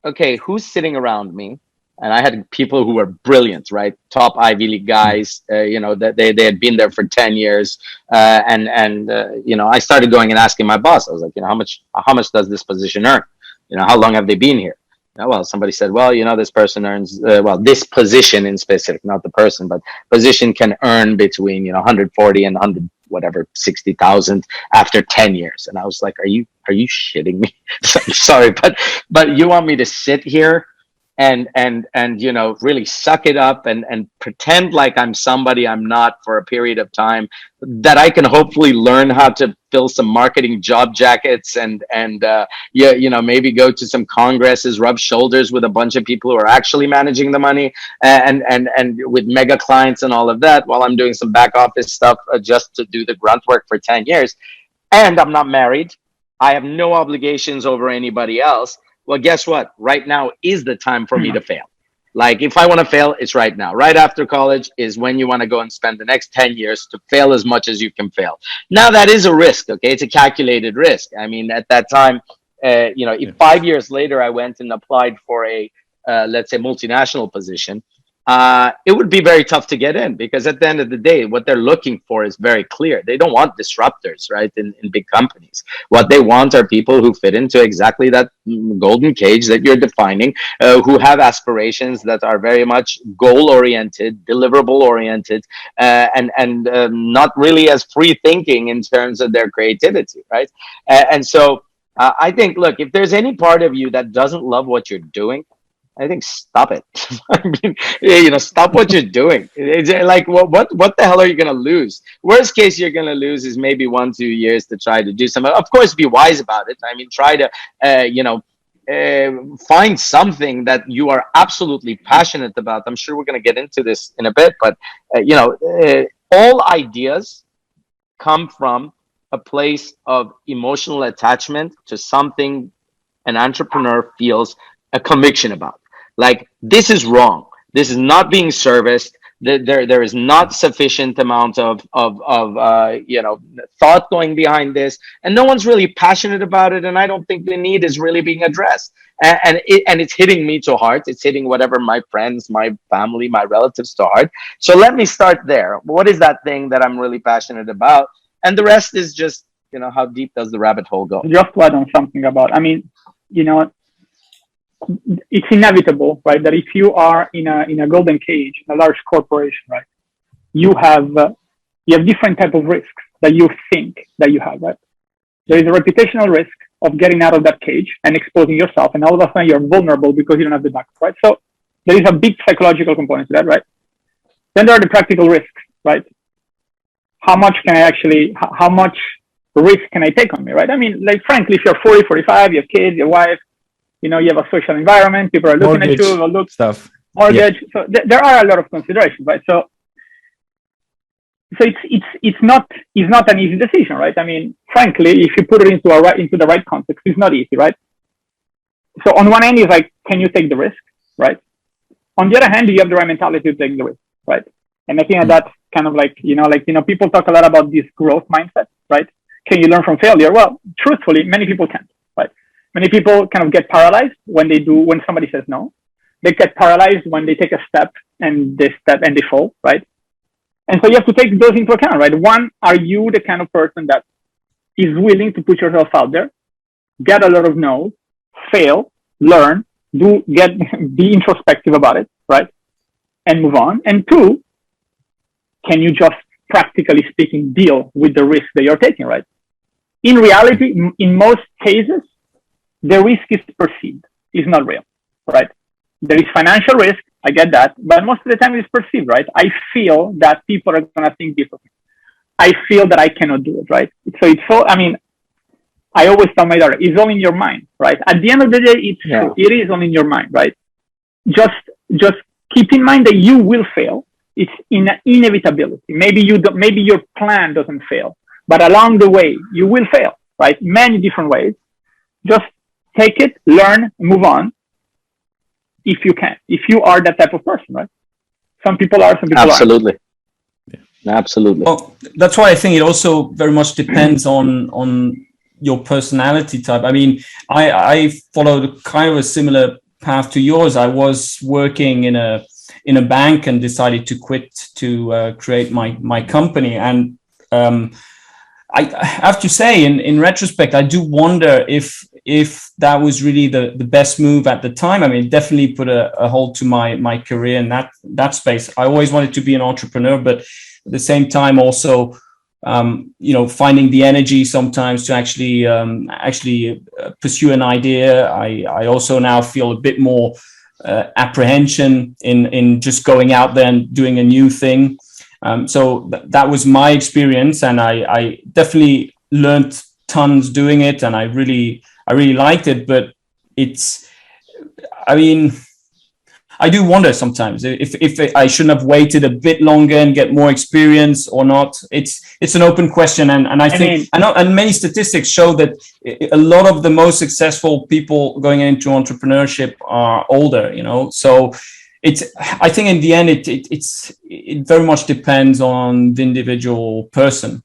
okay, who's sitting around me? And I had people who were brilliant, right? Top Ivy League guys, that they had been there for 10 years. I started going and asking my boss, I was like, how much does this position earn? How long have they been here? Well, somebody said, well, this person earns, this position in specific, not the person, but position can earn between, 140 and 100, whatever, 60,000 after 10 years. And I was like, are you shitting me? Sorry, but you want me to sit here and really suck it up and pretend like I'm somebody I'm not for a period of time, that I can hopefully learn how to fill some marketing job jackets and maybe go to some congresses, rub shoulders with a bunch of people who are actually managing the money and with mega clients and all of that, while I'm doing some back office stuff just to do the grunt work for 10 years. And I'm not married. I have no obligations over anybody else. well, guess what? Right now is the time for me to fail. Like, if I want to fail, it's right now. Right after college is when you want to go and spend the next 10 years to fail as much as you can fail. Now, that is a risk, okay? It's a calculated risk. I mean, at that time, if 5 years later I went and applied for a, let's say, multinational position, it would be very tough to get in, because at the end of the day, what they're looking for is very clear. They don't want disruptors, right? In big companies, what they want are people who fit into exactly that golden cage that you're defining, who have aspirations that are very much goal oriented, deliverable oriented, and not really as free thinking in terms of their creativity, right? And so I think, look, if there's any part of you that doesn't love what you're doing, I think stop it. I mean, stop what you're doing. It's like, what the hell are you going to lose? Worst case you're going to lose is maybe 1-2 years to try to do something. Of course, be wise about it. I mean, try to, find something that you are absolutely passionate about. I'm sure we're going to get into this in a bit, but, all ideas come from a place of emotional attachment to something an entrepreneur feels a conviction about. Like, this is wrong. This is not being serviced. There is not sufficient amount of thought going behind this, and no one's really passionate about it. And I don't think the need is really being addressed. And it's hitting me to heart. It's hitting whatever my friends, my family, my relatives to heart. So let me start there. What is that thing that I'm really passionate about? And the rest is just, how deep does the rabbit hole go? Just to add on something about, it's inevitable, right, that if you are in a golden cage, in a large corporation, right, you have different type of risks that you think that you have, right? There is a reputational risk of getting out of that cage and exposing yourself, and all of a sudden you're vulnerable because you don't have the backup, right? So there is a big psychological component to that, right? Then there are the practical risks, right? How much risk can I take on me, right? I mean, like, frankly, if you're 40, 45, you have kids, your wife, you have a social environment, people are looking mortgage, at you, stuff. Mortgage. Yeah. So there are a lot of considerations, right? So it's not an easy decision, right? I mean, frankly, if you put it into the right context, it's not easy, right? So on one end, it's like, can you take the risk, right? On the other hand, you have the right mentality to take the risk, right? And I think that's kind of like, people talk a lot about this growth mindset, right? Can you learn from failure? Well, truthfully, many people can't, right? Many people kind of get paralyzed when somebody says no. They get paralyzed when they take a step and they fall, right? And so you have to take those into account, right? One, are you the kind of person that is willing to put yourself out there, get a lot of no's, fail, learn, be introspective about it, right? And move on. And two, can you just, practically speaking, deal with the risk that you're taking, right? In reality, in most cases, the risk is perceived, it's not real, right? There is financial risk, I get that, but most of the time it's perceived, right? I feel that people are going to think differently. I feel that I cannot do it, right? So I always tell my daughter, it's all in your mind, right? At the end of the day, it's true. It is all in your mind, right? Just keep in mind that you will fail. It's inevitability. Maybe your plan doesn't fail, but along the way, you will fail, right? Many different ways. Just take it, learn, move on. If you can, if you are that type of person, right? Some people are, some people aren't. Absolutely. Well, that's why I think it also very much depends on your personality type. I mean, I followed kind of a similar path to yours. I was working in a bank and decided to quit to create my company. And I have to say, in retrospect, I do wonder if that was really the best move at the time. I mean, it definitely put a hold to my career in that space. I always wanted to be an entrepreneur, but at the same time also, finding the energy sometimes to actually pursue an idea. I also now feel a bit more apprehension in just going out there and doing a new thing. So that was my experience, and I definitely learned tons doing it, and I really liked it. But I do wonder sometimes if I shouldn't have waited a bit longer and get more experience or not. It's an open question, and I think I know, and many statistics show that a lot of the most successful people going into entrepreneurship are older. So I think in the end it very much depends on the individual person.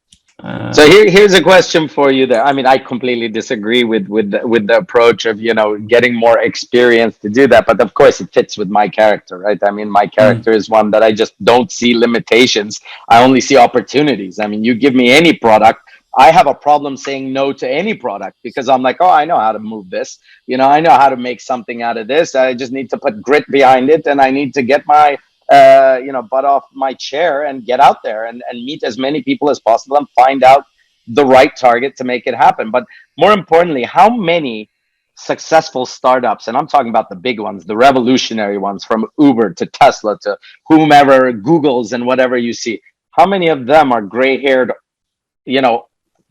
So here's a question for you there. I mean, I completely disagree with the approach of, getting more experience to do that. But of course, it fits with my character, right? I mean, my character is one that I just don't see limitations. I only see opportunities. I mean, you give me any product, I have a problem saying no to any product because I'm like, oh, I know how to move this. I know how to make something out of this. I just need to put grit behind it, and I need to get my butt off my chair and get out there and meet as many people as possible and find out the right target to make it happen. But more importantly, how many successful startups, and I'm talking about the big ones, the revolutionary ones, from Uber to Tesla to whomever, Google's and whatever you see, how many of them are gray-haired,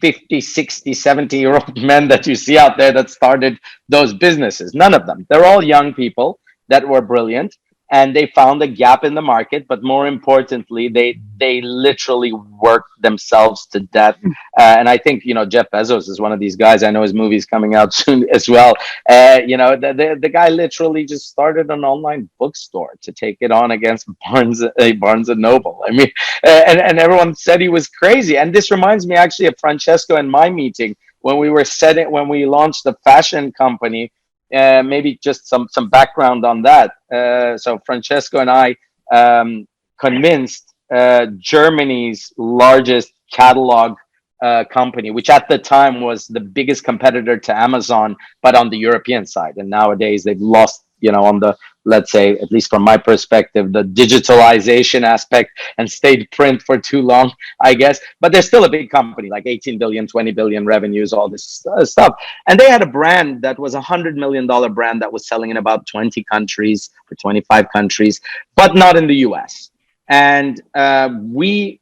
50, 60, 70-year-old men that you see out there that started those businesses? None of them. They're all young people that were brilliant, and they found a gap in the market. But more importantly, they literally worked themselves to death. And I think, Jeff Bezos is one of these guys. I know his movie's coming out soon as well. The guy literally just started an online bookstore to take it on against Barnes and Noble. I mean, and everyone said he was crazy. And this reminds me actually of Francesco and my meeting when we launched the fashion company. Maybe just some background on that. So Francesco and I convinced Germany's largest catalog company, which at the time was the biggest competitor to Amazon, but on the European side. And nowadays they've lost, on the, let's say, at least from my perspective, the digitalization aspect, and stayed print for too long, I guess. But they're still a big company, like 18 billion, 20 billion revenues, all this stuff. And they had a brand that was $100 million brand that was selling in about 20 countries or 25 countries, but not in the US. And we,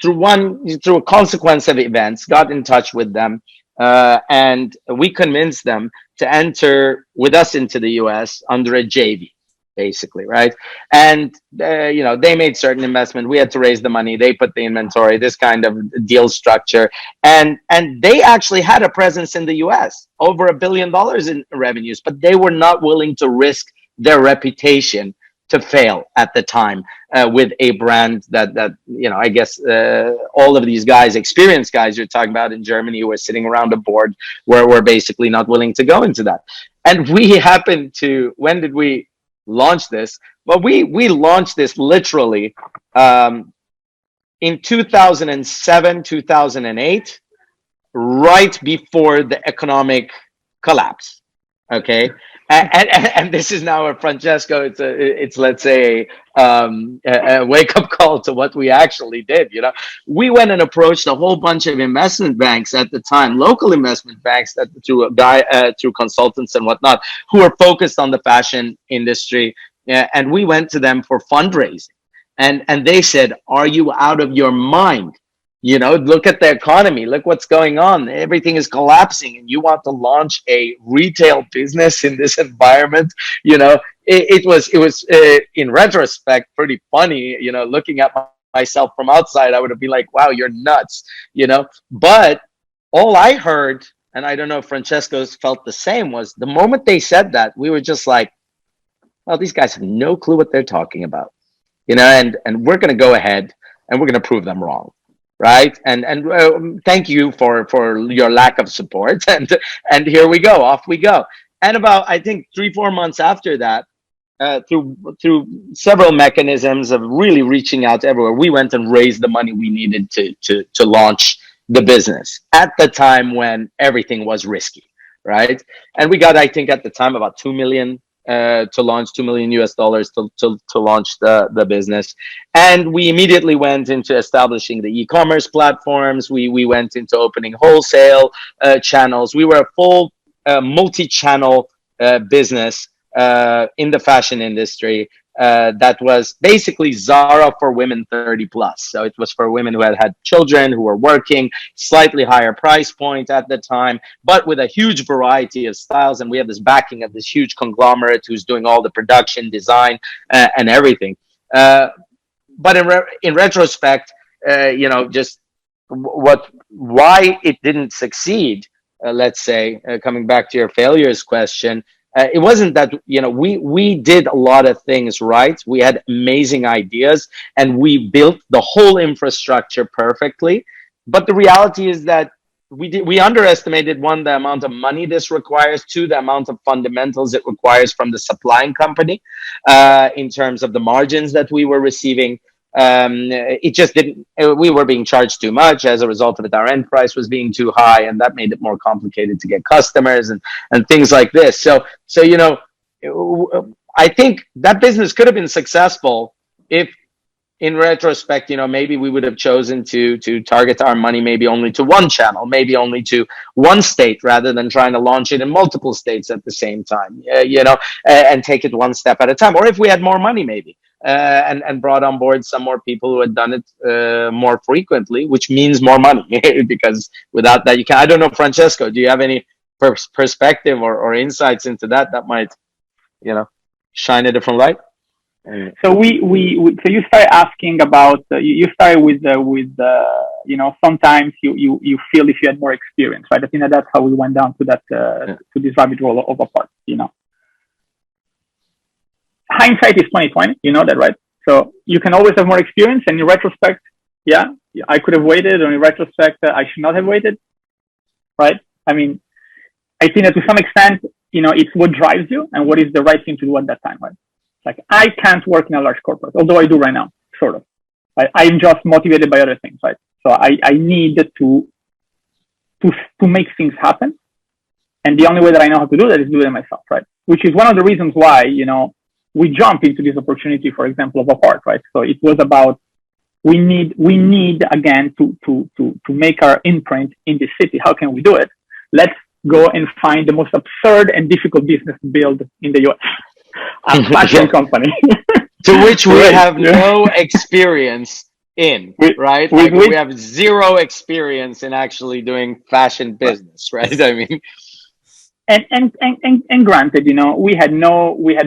through a consequence of events, got in touch with them. And we convinced them to enter with us into the US under a JV, basically, right? And they made certain investment. We had to raise the money. They put the inventory, this kind of deal structure, and they actually had a presence in the US, over $1 billion in revenues, but they were not willing to risk their reputation to fail at the time with a brand that I guess all of these guys, experienced guys you're talking about in Germany, who were sitting around a board, were basically not willing to go into that. And we happened to, when did we launch this? Well, we launched this literally in 2007, 2008, right before the economic collapse. Okay. And this is now a Francesco. It's let's say a wake up call to what we actually did. We went and approached a whole bunch of investment banks at the time, local investment banks, that through consultants and whatnot, who were focused on the fashion industry. And we went to them for fundraising, and they said, "Are you out of your mind? Look at the economy. Look what's going on. Everything is collapsing, and you want to launch a retail business in this environment?" It was in retrospect pretty funny. Looking at myself from outside, I would have been like, "Wow, you're nuts." But all I heard, and I don't know if Francesco's felt the same, was the moment they said that, we were just like, "Well, these guys have no clue what they're talking about," and we're going to go ahead and we're going to prove them wrong. Right. And thank you for your lack of support. And here we go. Off we go. And about, I think, 3-4 months after that, through several mechanisms of really reaching out everywhere, we went and raised the money we needed to launch the business at the time when everything was risky. Right. And we got, I think, at the time about 2 million to launch, $2 million US to launch the business. And we immediately went into establishing the e-commerce platforms. We went into opening wholesale channels. We were a full multi-channel business in the fashion industry. that was basically Zara for women 30 plus. So it was for women who had children, who were working, slightly higher price point at the time, but with a huge variety of styles. And we have this backing of this huge conglomerate who's doing all the production, design, and everything. But in retrospect, just why it didn't succeed, let's say, coming back to your failures question, it wasn't that, we did a lot of things right. We had amazing ideas and we built the whole infrastructure perfectly. But the reality is that we underestimated, one, the amount of money this requires, two, the amount of fundamentals it requires from the supplying company, in terms of the margins that we were receiving. It just didn't, we were being charged too much. As a result of it, our end price was being too high, and that made it more complicated to get customers and things like this. So I think that business could have been successful if, in retrospect, maybe we would have chosen to target our money maybe only to one channel, maybe only to one state, rather than trying to launch it in multiple states at the same time, and take it one step at a time. Or if we had more money, maybe, and brought on board some more people who had done it more frequently, which means more money, because without that, you can't. I don't know, Francesco, do you have any perspective or insights into that might, shine a different light? So so you start asking about, you start with sometimes you feel if you had more experience, right? I think that's how we went down to that, to this rabbit hole of a part, Hindsight is 20/20, you know that, right? So you can always have more experience, and in retrospect, I could have waited, or in retrospect, I should not have waited, right? I mean, I think that to some extent, it's what drives you and what is the right thing to do at that time, right? Like, I can't work in a large corporate, although I do right now, sort of. I'm just motivated by other things, right? So I need to make things happen. And the only way that I know how to do that is do it myself, right? Which is one of the reasons why, we jump into this opportunity, for example, of a part, right? So it was about, we need again to make our imprint in the city. How can we do it? Let's go and find the most absurd and difficult business to build in the US. A fashion company. To which we have no experience in, right? We have zero experience in actually doing fashion business, right? I mean, and granted, we had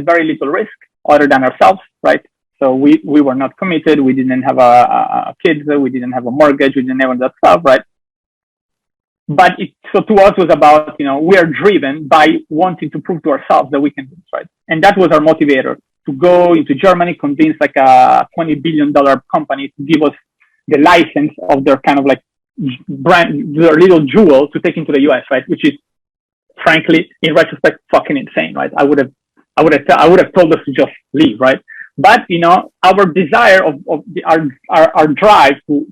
very little risk other than ourselves, right? So we were not committed. We didn't have a kids. We didn't have a mortgage. We didn't have that stuff, right? But so to us was about, we are driven by wanting to prove to ourselves that we can do this, right? And that was our motivator, to go into Germany, convince like a $20 billion company to give us the license of their kind of like brand, their little jewel, to take into the US, right? Which is, frankly, in retrospect, fucking insane, right? I would have told us to just leave, right? But, our desire our drive to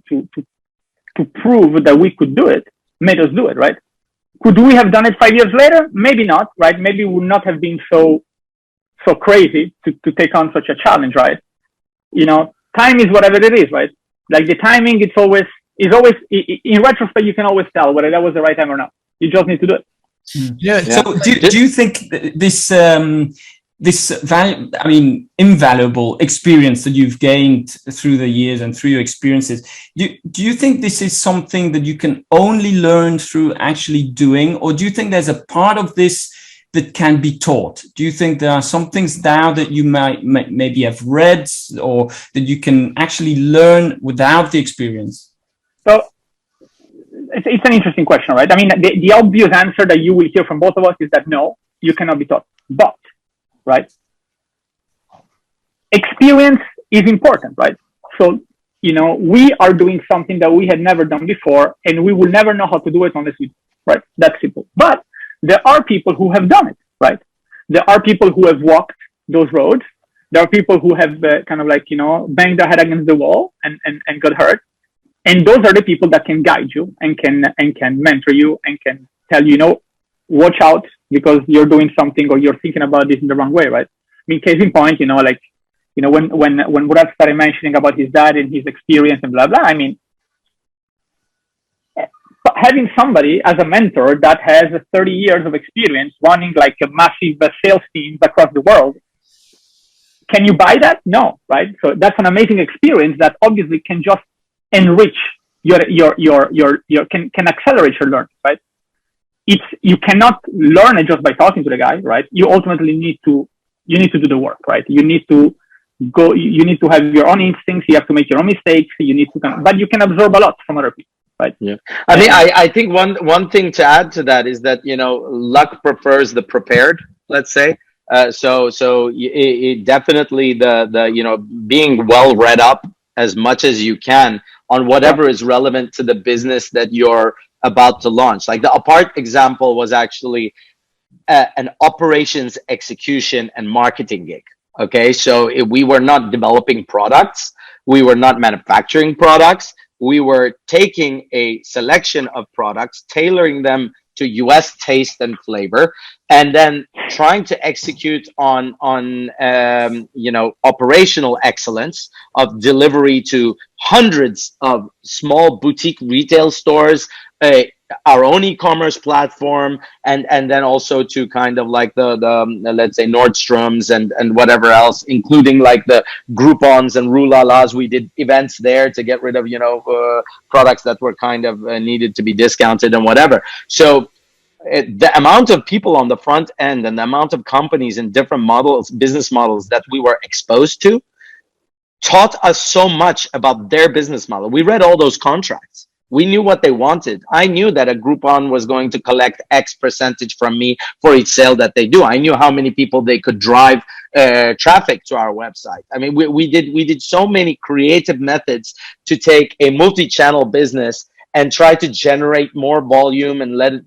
prove that we could do it made us do it, right? Could we have done it 5 years later? Maybe not, right? Maybe we would not have been so crazy to take on such a challenge, right? Time is whatever it is, right? Like, the timing, is always in retrospect, you can always tell whether that was the right time or not. You just need to do it. Yeah. So do you think this invaluable experience that you've gained through the years and through your experiences, do you think this is something that you can only learn through actually doing, or do you think there's a part of this that can be taught? Do you think there are some things now that you might maybe have read, or that you can actually learn without the experience? So it's an interesting question, right? I mean, the obvious answer that you will hear from both of us is that no, you cannot be taught. But, right, experience is important, right? So, we are doing something that we had never done before, and we will never know how to do it unless we do, right? That's simple. But there are people who have done it, right? There are people who have walked those roads. There are people who have banged their head against the wall and got hurt. And those are the people that can guide you and can mentor you and can tell you, watch out, because you're doing something or you're thinking about this in the wrong way, right? I mean, case in point, when Murat started mentioning about his dad and his experience and blah, blah, I mean, having somebody as a mentor that has 30 years of experience running like a massive sales teams across the world can you buy that? No, right? So that's an amazing experience that obviously can just enrich can accelerate your learning, right? You cannot learn it just by talking to the guy, right? You ultimately need to do the work, right? You need to have your own instincts. You have to make your own mistakes. But you can absorb a lot from other people, right? Yeah. I mean, I think one thing to add to that is that, luck prefers the prepared, let's say. It definitely being well read up as much as you can on whatever is relevant to the business that you're about to launch. Like the Apart example was actually an operations execution and marketing gig. Okay, so we were not developing products, we were not manufacturing products, we were taking a selection of products, tailoring them to US taste and flavor, and then trying to execute on operational excellence of delivery to hundreds of small boutique retail stores, our own e-commerce platform, and then also to kind of like the let's say Nordstrom's and whatever else, including like the Groupons and Roulalas. We did events there to get rid of products that were kind of needed to be discounted and whatever. So the amount of people on the front end and the amount of companies and different business models that we were exposed to taught us so much about their business model. We read all those contracts. We knew what they wanted. I knew that a Groupon was going to collect X percentage from me for each sale that they do. I knew how many people they could drive traffic to our website. I mean, we did so many creative methods to take a multi-channel business and try to generate more volume and let it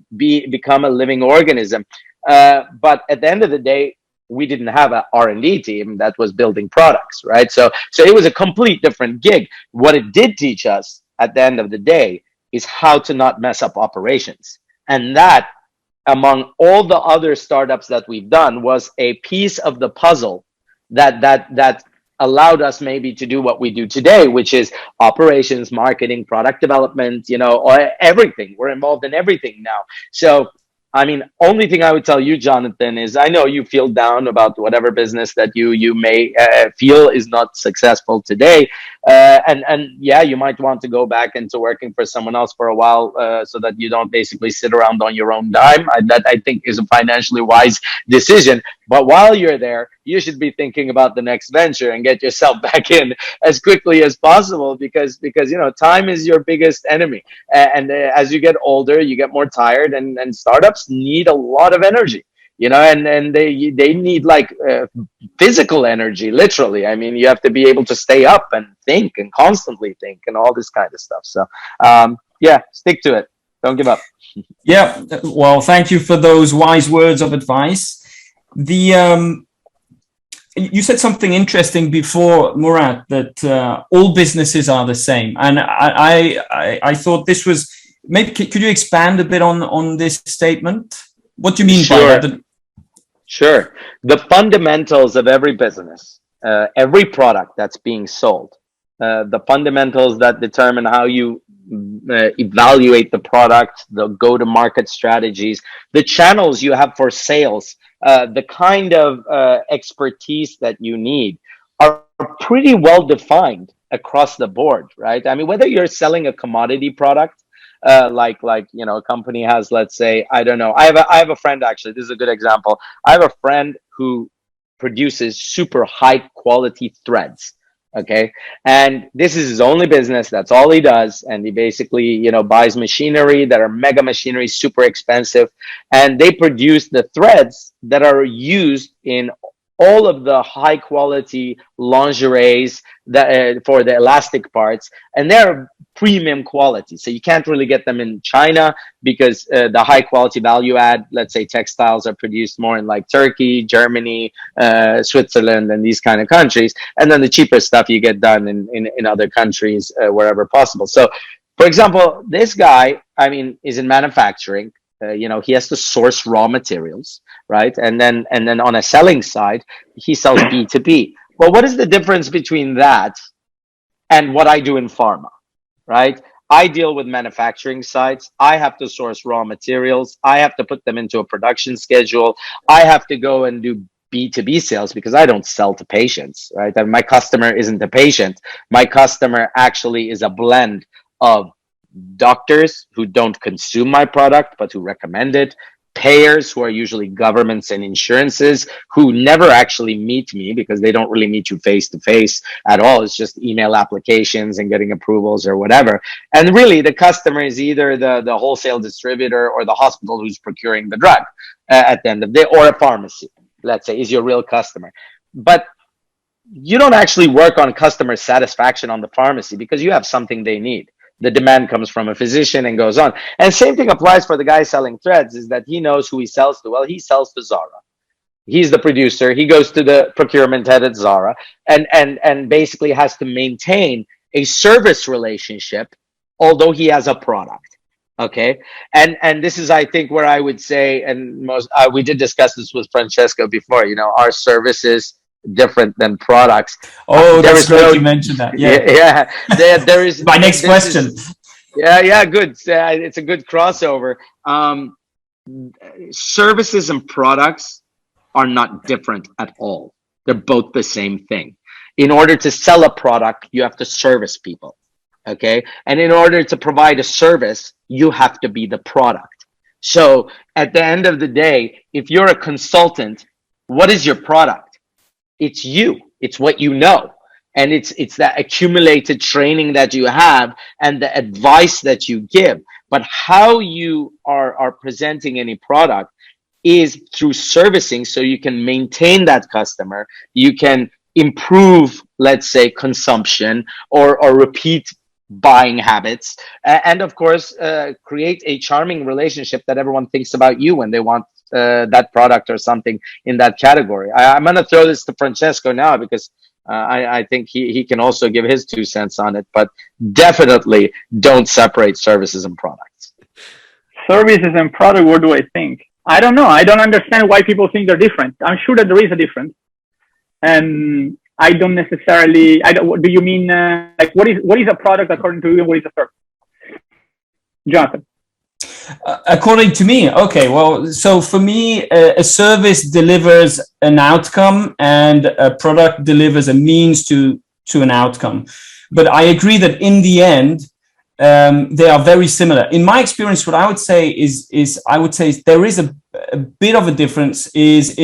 become a living organism. But at the end of the day, we didn't have an R&D team that was building products, right? So it was a complete different gig. What it did teach us at the end of the day is how to not mess up operations. And that, among all the other startups that we've done, was a piece of the puzzle that allowed us maybe to do what we do today, which is operations, marketing, product development, or everything. We're involved in everything now. So, I mean, only thing I would tell you, Jonathan, is I know you feel down about whatever business that you may feel is not successful today. And yeah, you might want to go back into working for someone else for a while so that you don't basically sit around on your own dime. That I think is a financially wise decision. But while you're there, you should be thinking about the next venture and get yourself back in as quickly as possible because time is your biggest enemy. And as you get older, you get more tired, and startups need a lot of energy. And they need like physical energy, literally. I mean, you have to be able to stay up and think and constantly think and all this kind of stuff. So yeah, stick to it. Don't give up. Yeah. Well, thank you for those wise words of advice. You said something interesting before, Murat, that all businesses are the same. And I thought this was, maybe could you expand a bit on this statement? What do you mean by that? Sure. The fundamentals of every business, every product that's being sold, the fundamentals that determine how you evaluate the product, the go-to-market strategies, the channels you have for sales, the kind of expertise that you need are pretty well defined across the board, right? I mean, whether you're selling a commodity product, like a company has, let's say, I don't know. I have a friend, actually. This is a good example. I have a friend who produces super high quality threads. Okay. And this is his only business. That's all he does. And he basically, buys machinery that are mega machinery, super expensive. And they produce the threads that are used in all of the high quality lingeries that for the elastic parts, and they're premium quality. So you can't really get them in China because the high quality value add, let's say textiles, are produced more in like Turkey, Germany, Switzerland, and these kind of countries. And then the cheaper stuff you get done in other countries wherever possible. So, for example, this guy, I mean, is in manufacturing. He has to source raw materials, right? And then on a selling side, he sells B2B. Well, what is the difference between that and what I do in pharma, right? I deal with manufacturing sites. I have to source raw materials. I have to put them into a production schedule. I have to go and do B2B sales because I don't sell to patients, right? And my customer isn't a patient. My customer actually is a blend of doctors who don't consume my product, but who recommend it, payers who are usually governments and insurances who never actually meet me because they don't really meet you face to face at all. It's just email applications and getting approvals or whatever. And really the customer is either the wholesale distributor or the hospital who's procuring the drug at the end of the day, or a pharmacy, let's say, is your real customer. But you don't actually work on customer satisfaction on the pharmacy because you have something they need. The demand comes from a physician and goes on. And same thing applies for the guy selling threads, is that he knows who he sells to. Well, he sells to Zara. He's the producer. He goes to the procurement head at Zara and basically has to maintain a service relationship, although he has a product. Okay. And this is, I think, where I would say, and most, we did discuss this with Francesco before, our services different than products. Oh, that's great you mentioned that. Yeah. There is my next question. Yeah, good. It's a good crossover. Services and products are not different at all. They're both the same thing. In order to sell a product, you have to service people. Okay. And in order to provide a service, you have to be the product. So at the end of the day, if you're a consultant, what is your product? It's you. It's what you know. And it's that accumulated training that you have and the advice that you give. But how you are presenting any product is through servicing, so you can maintain that customer. You can improve, let's say, consumption or repeat buying habits. And of course, create a charming relationship that everyone thinks about you when they want that product or something in that category. I'm going to throw this to Francesco now because I think he can also give his 2 cents on it, but definitely don't separate services and products. Services and product, what do I think? I don't know. I don't understand why people think they're different. I'm sure that there is a difference. And I don't necessarily, do you mean, what is a product according to you and what is a service? Jonathan. According to me, okay, well, so for me, a service delivers an outcome and a product delivers a means to an outcome. But I agree that in the end, they are very similar. In my experience, what I would say is there is a bit of a difference is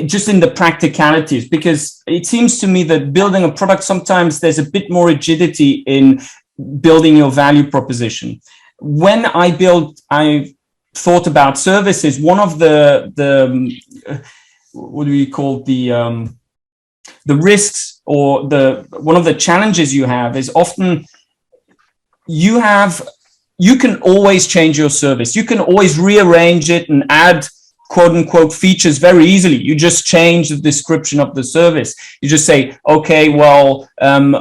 just in the practicalities, because it seems to me that building a product, sometimes there's a bit more rigidity in building your value proposition. When I thought about services, one of the what do we call the risks, or one of the challenges you have is often you can always change your service. You can always rearrange it and add quote unquote features very easily. You just change the description of the service. You just say, okay, well,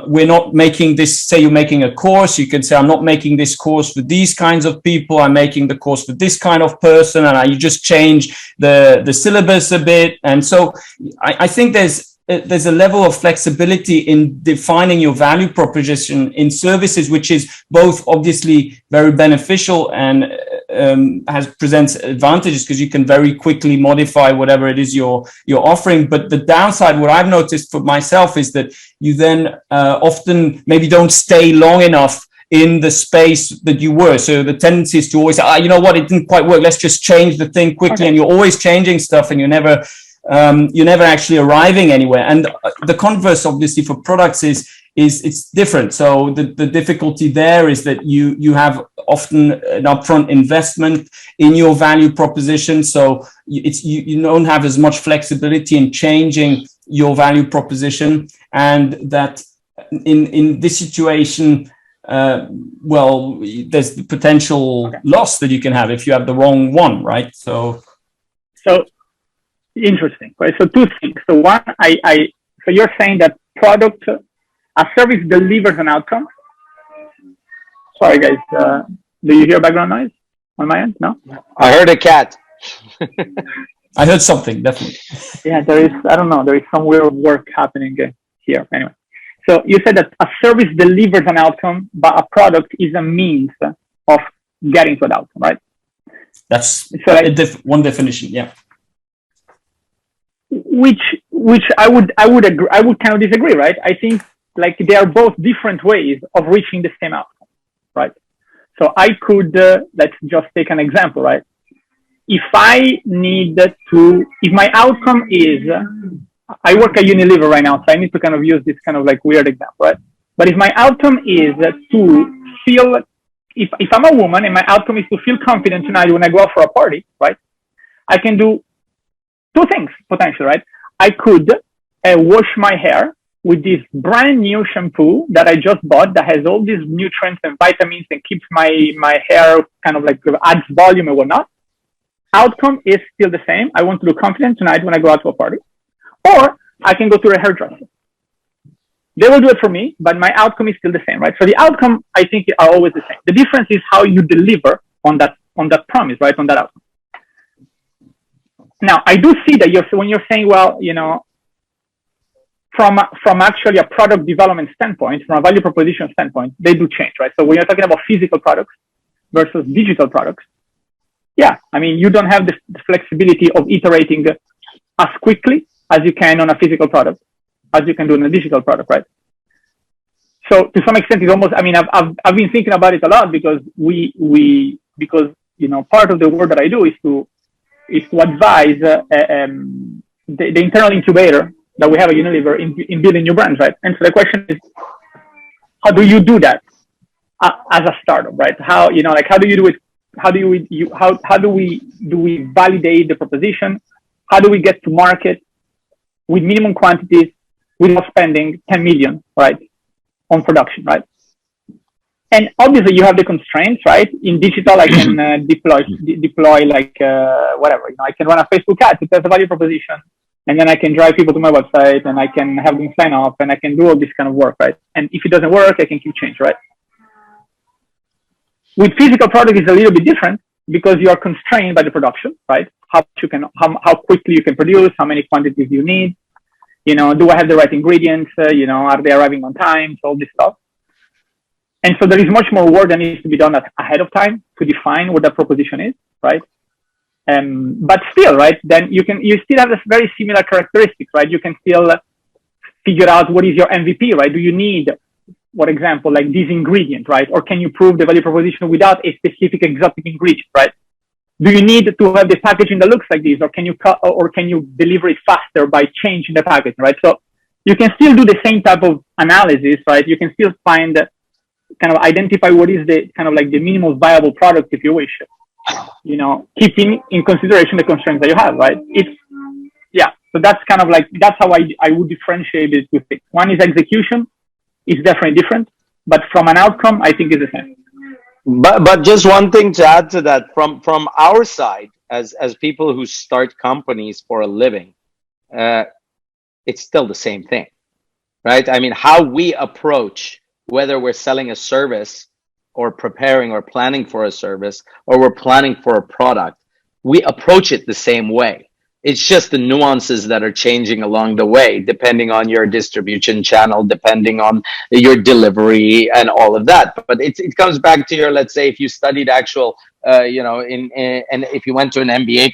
we're not making this, say you're making a course. You can say, I'm not making this course for these kinds of people. I'm making the course for this kind of person. And you just change the syllabus a bit. And so I think there's a level of flexibility in defining your value proposition in services, which is both obviously very beneficial and presents advantages because you can very quickly modify whatever it is you're offering. But the downside, what I've noticed for myself, is that you then often maybe don't stay long enough in the space that you were. So the tendency is to always say, you know what, it didn't quite work. Let's just change the thing quickly. Okay. And you're always changing stuff and you're never actually arriving anywhere. And the converse, obviously, for products is it's different. So the difficulty there is that you have often an upfront investment in your value proposition. So you don't have as much flexibility in changing your value proposition. And that in this situation, well, there's the potential loss that you can have if you have the wrong one, right? So interesting. Right. So 2 things. So one, so you're saying that a service delivers an outcome. Sorry, guys. Do you hear background noise on my end? No? I heard a cat. I heard something, definitely. Yeah, there is some weird work happening here. Anyway. So you said that a service delivers an outcome, but a product is a means of getting to that outcome, right? That's so one definition, yeah. which I would agree, I would kind of disagree, right? I think like they are both different ways of reaching the same outcome, right? So I could let's just take an example, right? If my outcome is, I work at Unilever right now, so I need to kind of use this kind of like weird example, right? But if my outcome is to feel, if I'm a woman and my outcome is to feel confident tonight when I go out for a party, right? I can do two things potentially, right? I could wash my hair with this brand new shampoo that I just bought that has all these nutrients and vitamins and keeps my hair kind of like adds volume and whatnot. Outcome is still the same. I want to look confident tonight when I go out to a party. Or I can go to a hairdresser. They will do it for me, but my outcome is still the same, right? So the outcome, I think, are always the same. The difference is how you deliver on that promise, right? On that outcome. Now, I do see that when you're saying, well, you know, from actually a product development standpoint, from a value proposition standpoint, they do change, right? So when you're talking about physical products versus digital products, yeah, I mean, you don't have the flexibility of iterating as quickly as you can on a physical product, as you can do on a digital product, right? So to some extent, it's almost, I mean, I've been thinking about it a lot because because, you know, part of the work that I do is to advise the internal incubator that we have at Unilever in building new brands, right? And so the question is, how do you do that as a startup, right? How, you know, like, how do you do it? How do we validate the proposition? How do we get to market with minimum quantities without spending 10 million, right, on production, right? And obviously you have the constraints, right? In digital, I can deploy like whatever, you know, I can run a Facebook ad to test the value proposition, and then I can drive people to my website, and I can have them sign up, and I can do all this kind of work, right? And if it doesn't work, I can keep change, right? With physical product, it's a little bit different because you are constrained by the production, right? How quickly you can produce, how many quantities you need, you know, do I have the right ingredients? You know, are they arriving on time? So all this stuff. And so there is much more work that needs to be done ahead of time to define what that proposition is, right? But still, right, then you still have this very similar characteristics, right? You can still figure out what is your MVP, right? Do you need, for example, like this ingredient, right? Or can you prove the value proposition without a specific exotic ingredient, right? Do you need to have the packaging that looks like this, or can you deliver it faster by changing the packaging, right? So you can still do the same type of analysis, right? You can still find, kind of identify what is the kind of like the minimum viable product, if you wish, you know, keeping in consideration the constraints that you have, right? So that's kind of like, that's how I would differentiate it with it. One is execution, is definitely different, but from an outcome, I think it's the same. But just one thing to add to that, from our side, as people who start companies for a living, it's still the same thing, right? I mean, how we approach whether we're selling a service or preparing or planning for a service, or we're planning for a product, we approach it the same way. It's just the nuances that are changing along the way, depending on your distribution channel, depending on your delivery and all of that. But it comes back to your, let's say, if you studied actual, you know, and if you went to an MBA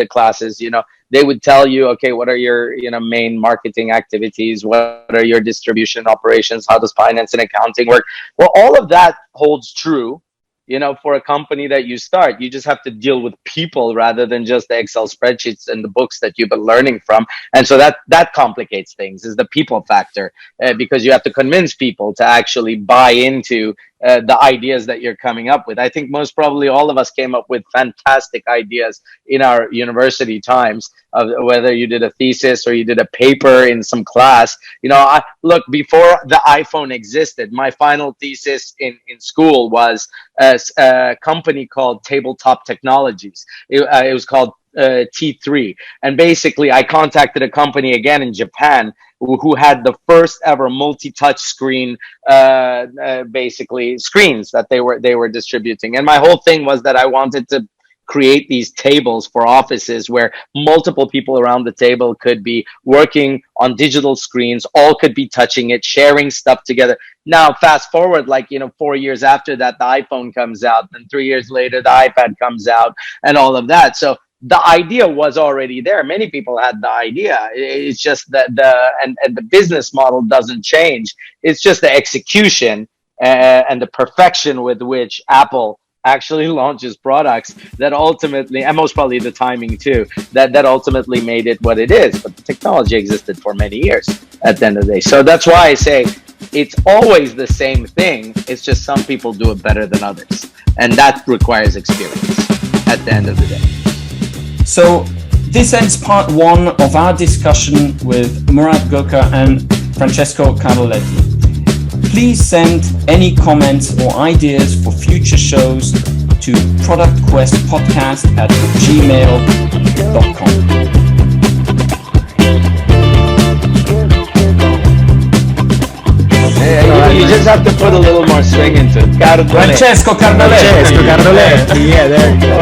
classes, you know, they would tell you, okay, what are your, you know, main marketing activities? What are your distribution operations? How does finance and accounting work? Well, all of that holds true, you know, for a company that you start. You just have to deal with people rather than just the Excel spreadsheets and the books that you've been learning from. And so that complicates things, is the people factor, because you have to convince people to actually buy into the ideas that you're coming up with. I think most probably all of us came up with fantastic ideas in our university times, of whether you did a thesis or you did a paper in some class. You know, look, before the iPhone existed, my final thesis in school was a company called Tabletop Technologies. It was called T3. And basically, I contacted a company again in Japan who had the first ever multi-touch screen, basically screens that they were distributing. And my whole thing was that I wanted to create these tables for offices where multiple people around the table could be working on digital screens, all could be touching it, sharing stuff together. Now, fast forward, like, you know, 4 years after that, the iPhone comes out, and 3 years later, the iPad comes out, and all of that. So the idea was already there. Many people had the idea. It's just that the business model doesn't change. It's just the execution and the perfection with which Apple actually launches products that ultimately, and most probably the timing too, that ultimately made it what it is. But the technology existed for many years at the end of the day. So that's why I say it's always the same thing. It's just some people do it better than others. And that requires experience at the end of the day. So this ends part one of our discussion with Murat Goker and Francesco Cardoletti. Please send any comments or ideas for future shows to productquestpodcast@gmail.com. You just have to put a little more swing into it. Francesco Cardoletti. Yeah, there you go.